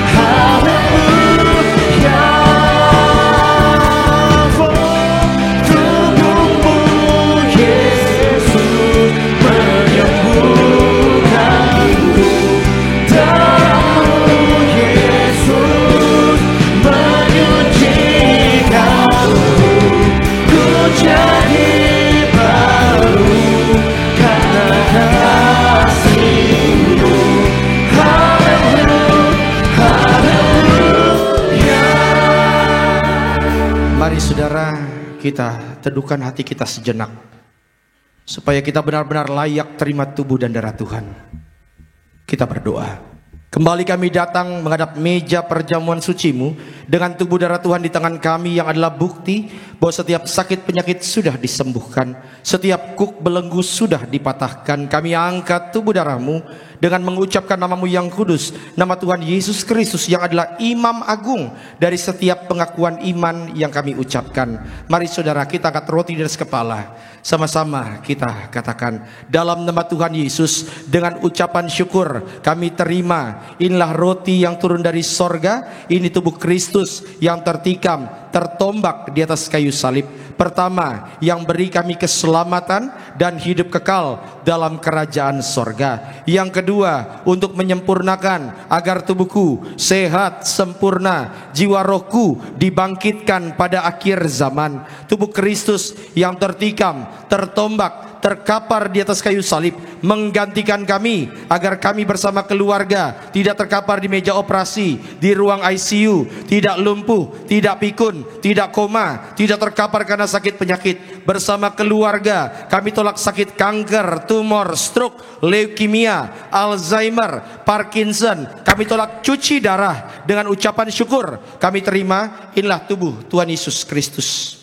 haleluya. Tubuh-Mu Yesus menyembuhkanku, darah-Mu Yesus menyucikanku, ku jadi baru karena kasih-Mu. Haleluya, haleluya. Mari saudara, kita teduhkan hati kita sejenak, supaya kita benar-benar layak terima tubuh dan darah Tuhan. Kita berdoa. Kembali kami datang menghadap meja perjamuan suci-Mu dengan tubuh darah Tuhan di tangan kami, yang adalah bukti bahwa setiap sakit penyakit sudah disembuhkan, setiap kuk belenggu sudah dipatahkan. Kami angkat tubuh darah-Mu dengan mengucapkan nama-Mu yang kudus, nama Tuhan Yesus Kristus yang adalah Imam Agung dari setiap pengakuan iman yang kami ucapkan. Mari saudara, kita angkat roti di atas kepala. Sama-sama kita katakan, dalam nama Tuhan Yesus, dengan ucapan syukur kami terima, inilah roti yang turun dari sorga, ini tubuh Kristus yang tertikam, tertombak di atas kayu salib. Pertama, yang beri kami keselamatan dan hidup kekal dalam kerajaan sorga. Yang kedua, untuk menyempurnakan agar tubuhku sehat, sempurna, jiwa rohku dibangkitkan pada akhir zaman. Tubuh Kristus yang tertikam, tertombak, terkapar di atas kayu salib, menggantikan kami agar kami bersama keluarga tidak terkapar di meja operasi, di ruang ICU, tidak lumpuh, tidak pikun, tidak koma, tidak terkapar karena sakit penyakit. Bersama keluarga kami tolak sakit kanker, tumor, stroke, leukemia, Alzheimer, Parkinson. Kami tolak cuci darah dengan ucapan syukur. Kami terima, inilah tubuh Tuhan Yesus Kristus.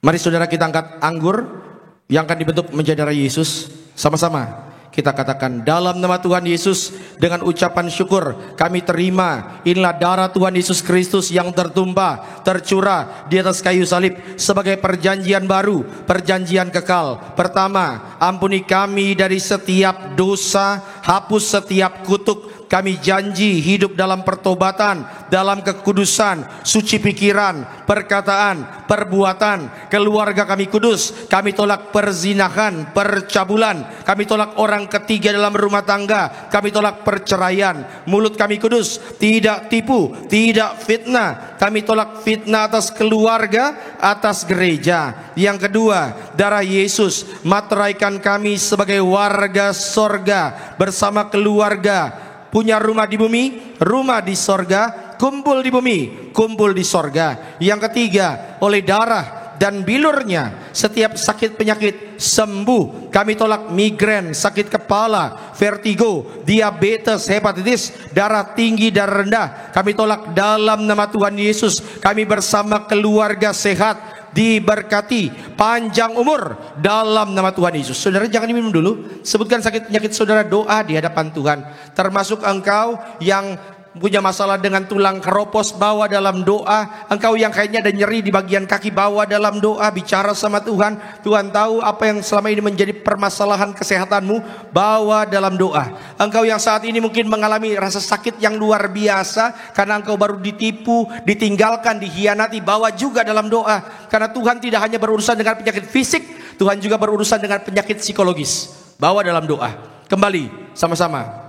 Mari saudara kita angkat anggur yang akan dibentuk menjadi darah Yesus. Sama-sama kita katakan, dalam nama Tuhan Yesus, dengan ucapan syukur kami terima, inilah darah Tuhan Yesus Kristus yang tertumpah, tercurah di atas kayu salib sebagai perjanjian baru, perjanjian kekal. Pertama, ampuni kami dari setiap dosa, hapus setiap kutuk. Kami janji hidup dalam pertobatan, dalam kekudusan, suci pikiran, perkataan, perbuatan. Keluarga kami kudus. Kami tolak perzinahan, percabulan. Kami tolak orang ketiga dalam rumah tangga. Kami tolak perceraian. Mulut kami kudus, tidak tipu, tidak fitnah. Kami tolak fitnah atas keluarga, atas gereja. Yang kedua, darah Yesus materaikan kami sebagai warga sorga bersama keluarga. Punya rumah di bumi, rumah di sorga, kumpul di bumi, kumpul di sorga. Yang ketiga, oleh darah dan bilurnya setiap sakit penyakit sembuh. Kami tolak migrain, sakit kepala, vertigo, diabetes, hepatitis, darah tinggi, darah rendah. Kami tolak dalam nama Tuhan Yesus. Kami bersama keluarga sehat, diberkati, panjang umur dalam nama Tuhan Yesus. Saudara jangan diminum dulu. Sebutkan sakit penyakit saudara, doa di hadapan Tuhan. Termasuk engkau yang punya masalah dengan tulang keropos, bawa dalam doa. Engkau yang kayaknya ada nyeri di bagian kaki, bawa dalam doa. Bicara sama Tuhan. Tuhan tahu apa yang selama ini menjadi permasalahan kesehatanmu, bawa dalam doa. Engkau yang saat ini mungkin mengalami rasa sakit yang luar biasa karena engkau baru ditipu, ditinggalkan, dihianati, bawa juga dalam doa. Karena Tuhan tidak hanya berurusan dengan penyakit fisik, Tuhan juga berurusan dengan penyakit psikologis. Bawa dalam doa. Kembali sama-sama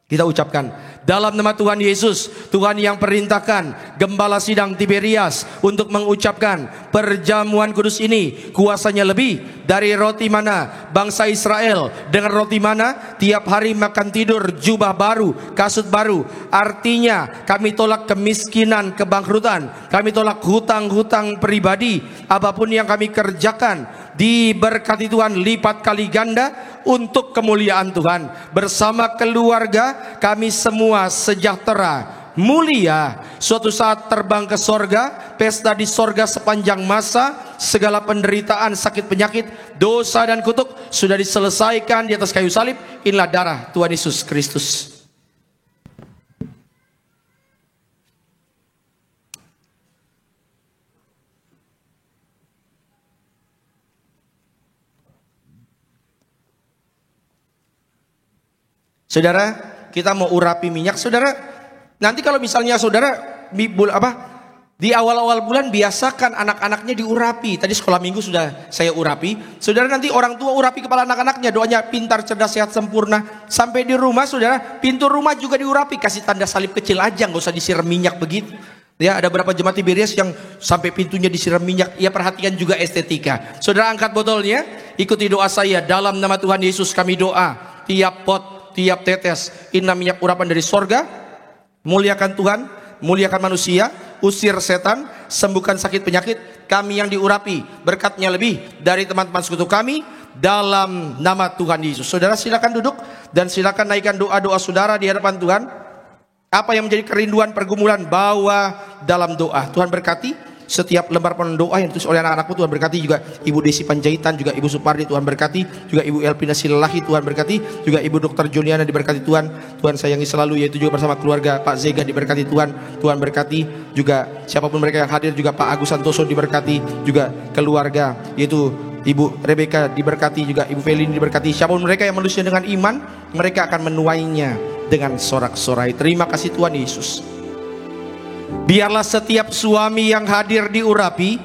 kita ucapkan, dalam nama Tuhan Yesus, Tuhan yang perintahkan gembala sidang Tiberias untuk mengucapkan perjamuan kudus ini, kuasanya lebih dari roti mana bangsa Israel dengan roti mana tiap hari makan tidur, jubah baru, kasut baru. Artinya kami tolak kemiskinan, kebangkrutan, kami tolak hutang-hutang pribadi. Apapun yang kami kerjakan diberkati Tuhan lipat kali ganda untuk kemuliaan Tuhan. Bersama keluarga kami semua sejahtera, mulia, suatu saat terbang ke sorga, pesta di sorga sepanjang masa. Segala penderitaan, sakit penyakit, dosa dan kutuk sudah diselesaikan di atas kayu salib. Inilah darah Tuhan Yesus Kristus. Saudara, kita mau urapi minyak. Saudara, nanti kalau misalnya saudara di awal-awal bulan biasakan anak-anaknya diurapi. Tadi sekolah minggu sudah saya urapi. Saudara, nanti orang tua urapi kepala anak-anaknya. Doanya pintar, cerdas, sehat, sempurna. Sampai di rumah saudara, pintu rumah juga diurapi. Kasih tanda salib kecil aja, nggak usah disiram minyak begitu. Ya, ada beberapa jemaat Tiberias yang sampai pintunya disiram minyak. Ya, perhatikan juga estetika. Saudara, angkat botolnya, ikuti doa saya. Dalam nama Tuhan Yesus kami doa. Tiap pot, tiap tetes, inilah minyak urapan dari sorga. Muliakan Tuhan, muliakan manusia, usir setan, sembuhkan sakit penyakit. Kami yang diurapi, berkatnya lebih dari teman-teman sekutu kami, dalam nama Tuhan Yesus. Saudara silakan duduk dan silakan naikkan doa-doa saudara di hadapan Tuhan. Apa yang menjadi kerinduan, pergumulan, bawa dalam doa. Tuhan berkati setiap lembar doa yang ditulis oleh anak-anakmu. Tuhan berkati juga Ibu Desi Panjaitan, juga Ibu Supardi, Tuhan berkati juga Ibu Elpina Silalahi, Tuhan berkati juga Ibu Dr. Joniana, diberkati Tuhan. Tuhan sayangi selalu, yaitu juga bersama keluarga Pak Zega, diberkati Tuhan. Tuhan berkati juga siapapun mereka yang hadir, juga Pak Agus Santoso diberkati, juga keluarga yaitu Ibu Rebecca diberkati, juga Ibu Felini diberkati. Siapapun mereka yang menulisnya dengan iman, mereka akan menuainya dengan sorak-sorai. Terima kasih Tuhan Yesus. Biarlah setiap suami yang hadir diurapi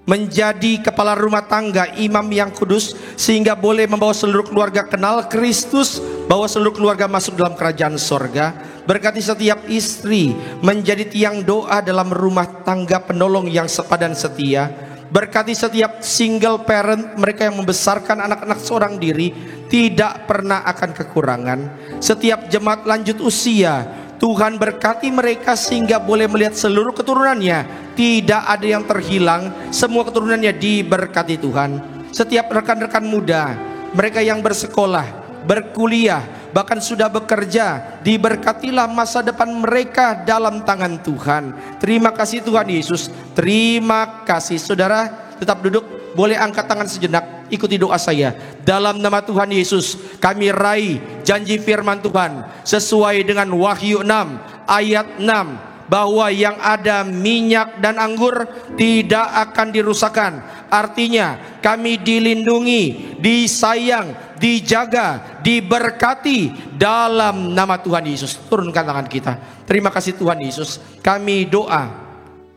menjadi kepala rumah tangga, imam yang kudus, sehingga boleh membawa seluruh keluarga kenal Kristus, bawa seluruh keluarga masuk dalam kerajaan sorga. Berkati setiap istri menjadi tiang doa dalam rumah tangga, penolong yang sepadan setia. Berkati setiap single parent, mereka yang membesarkan anak-anak seorang diri, tidak pernah akan kekurangan. Setiap jemaat lanjut usia, Tuhan berkati mereka sehingga boleh melihat seluruh keturunannya, tidak ada yang terhilang, semua keturunannya diberkati Tuhan. Setiap rekan-rekan muda, mereka yang bersekolah, berkuliah, bahkan sudah bekerja, diberkatilah masa depan mereka dalam tangan Tuhan. Terima kasih Tuhan Yesus. Terima kasih. Saudara tetap duduk, boleh angkat tangan sejenak, ikuti doa saya. Dalam nama Tuhan Yesus, kami raih janji firman Tuhan sesuai dengan Wahyu 6 ayat 6, bahwa yang ada minyak dan anggur tidak akan dirusakkan. Artinya kami dilindungi, disayang, dijaga, diberkati dalam nama Tuhan Yesus. Turunkan tangan kita. Terima kasih Tuhan Yesus. Kami doa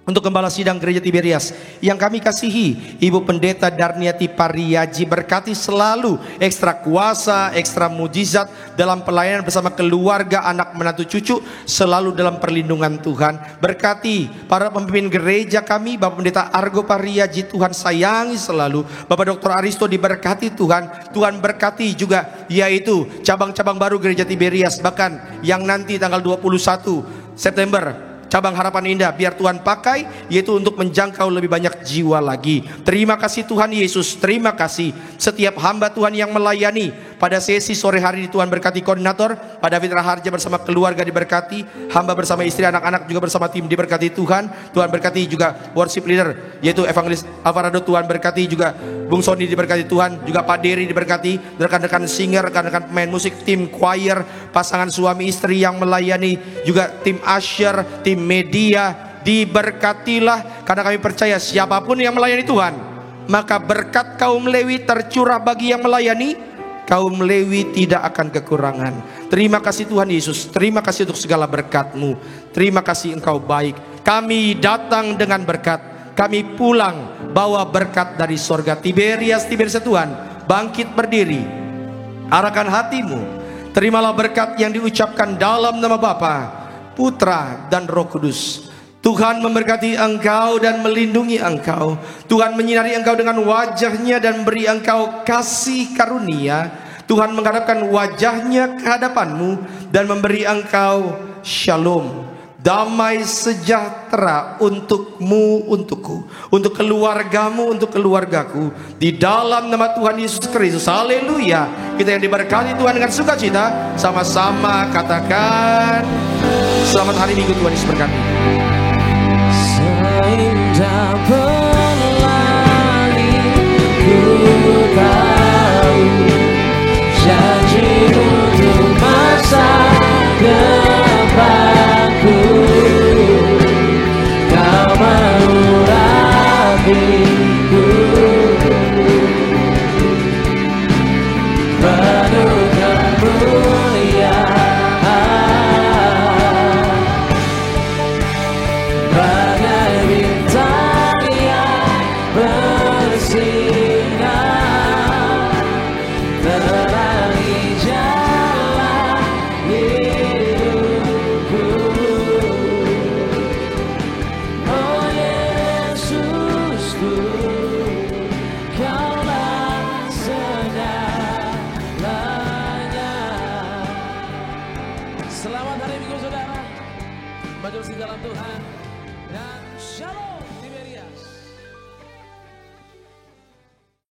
untuk Gembala Sidang Gereja Tiberias yang kami kasihi, Ibu Pendeta Darniati Pariaji, berkati selalu ekstra kuasa, ekstra mujizat dalam pelayanan bersama keluarga, anak, menantu, cucu, selalu dalam perlindungan Tuhan. Berkati para pemimpin gereja kami, Bapak Pendeta Argo Pariaji, Tuhan sayangi selalu. Bapak Dr. Aristo diberkati Tuhan. Tuhan berkati juga yaitu cabang-cabang baru Gereja Tiberias, bahkan yang nanti tanggal 21 September Cabang Harapan Indah, biar Tuhan pakai yaitu untuk menjangkau lebih banyak jiwa lagi. Terima kasih Tuhan Yesus. Terima kasih setiap hamba Tuhan yang melayani pada sesi sore hari ini. Tuhan berkati koordinator Pak David Raharja bersama keluarga diberkati, hamba bersama istri, anak-anak juga bersama tim diberkati Tuhan. Tuhan berkati juga worship leader yaitu Evangelis Alvarado. Tuhan berkati juga Bung Sony diberkati Tuhan, juga Pak Dery diberkati, rekan-rekan singer, rekan-rekan pemain musik, tim choir, pasangan suami istri yang melayani, juga tim usher, tim media, diberkatilah. Karena kami percaya siapapun yang melayani Tuhan, maka berkat kaum Lewi tercurah bagi yang melayani. Kaum Lewi tidak akan kekurangan. Terima kasih Tuhan Yesus. Terima kasih untuk segala berkat-Mu. Terima kasih Engkau baik. Kami datang dengan berkat, kami pulang bawa berkat dari sorga. Tiberias Tuhan, bangkit berdiri, arahkan hatimu, terimalah berkat yang diucapkan dalam nama Bapa, Putra dan Roh Kudus. Tuhan memberkati engkau dan melindungi engkau. Tuhan menyinari engkau dengan wajahnya dan beri engkau kasih karunia. Tuhan menghadapkan wajahnya ke hadapanmu dan memberi engkau shalom, damai sejahtera untukmu, untukku, untuk keluargamu, untuk keluargaku, di dalam nama Tuhan Yesus Kristus. Haleluya. Kita yang diberkati Tuhan dengan sukacita, sama-sama katakan selamat hari Minggu. Tuhan Yesus berkati. Seindah pelangi ku tahu janji untuk masa depanku. Kau mengurapiku penuh kemuliaan. Bagai bintang yang bersinar, terangi jalan hidupku. Oh Yesusku, Kaulah segalanya. Selamat hari Minggu saudara, berjumpa di dalam Tuhan dan shalom.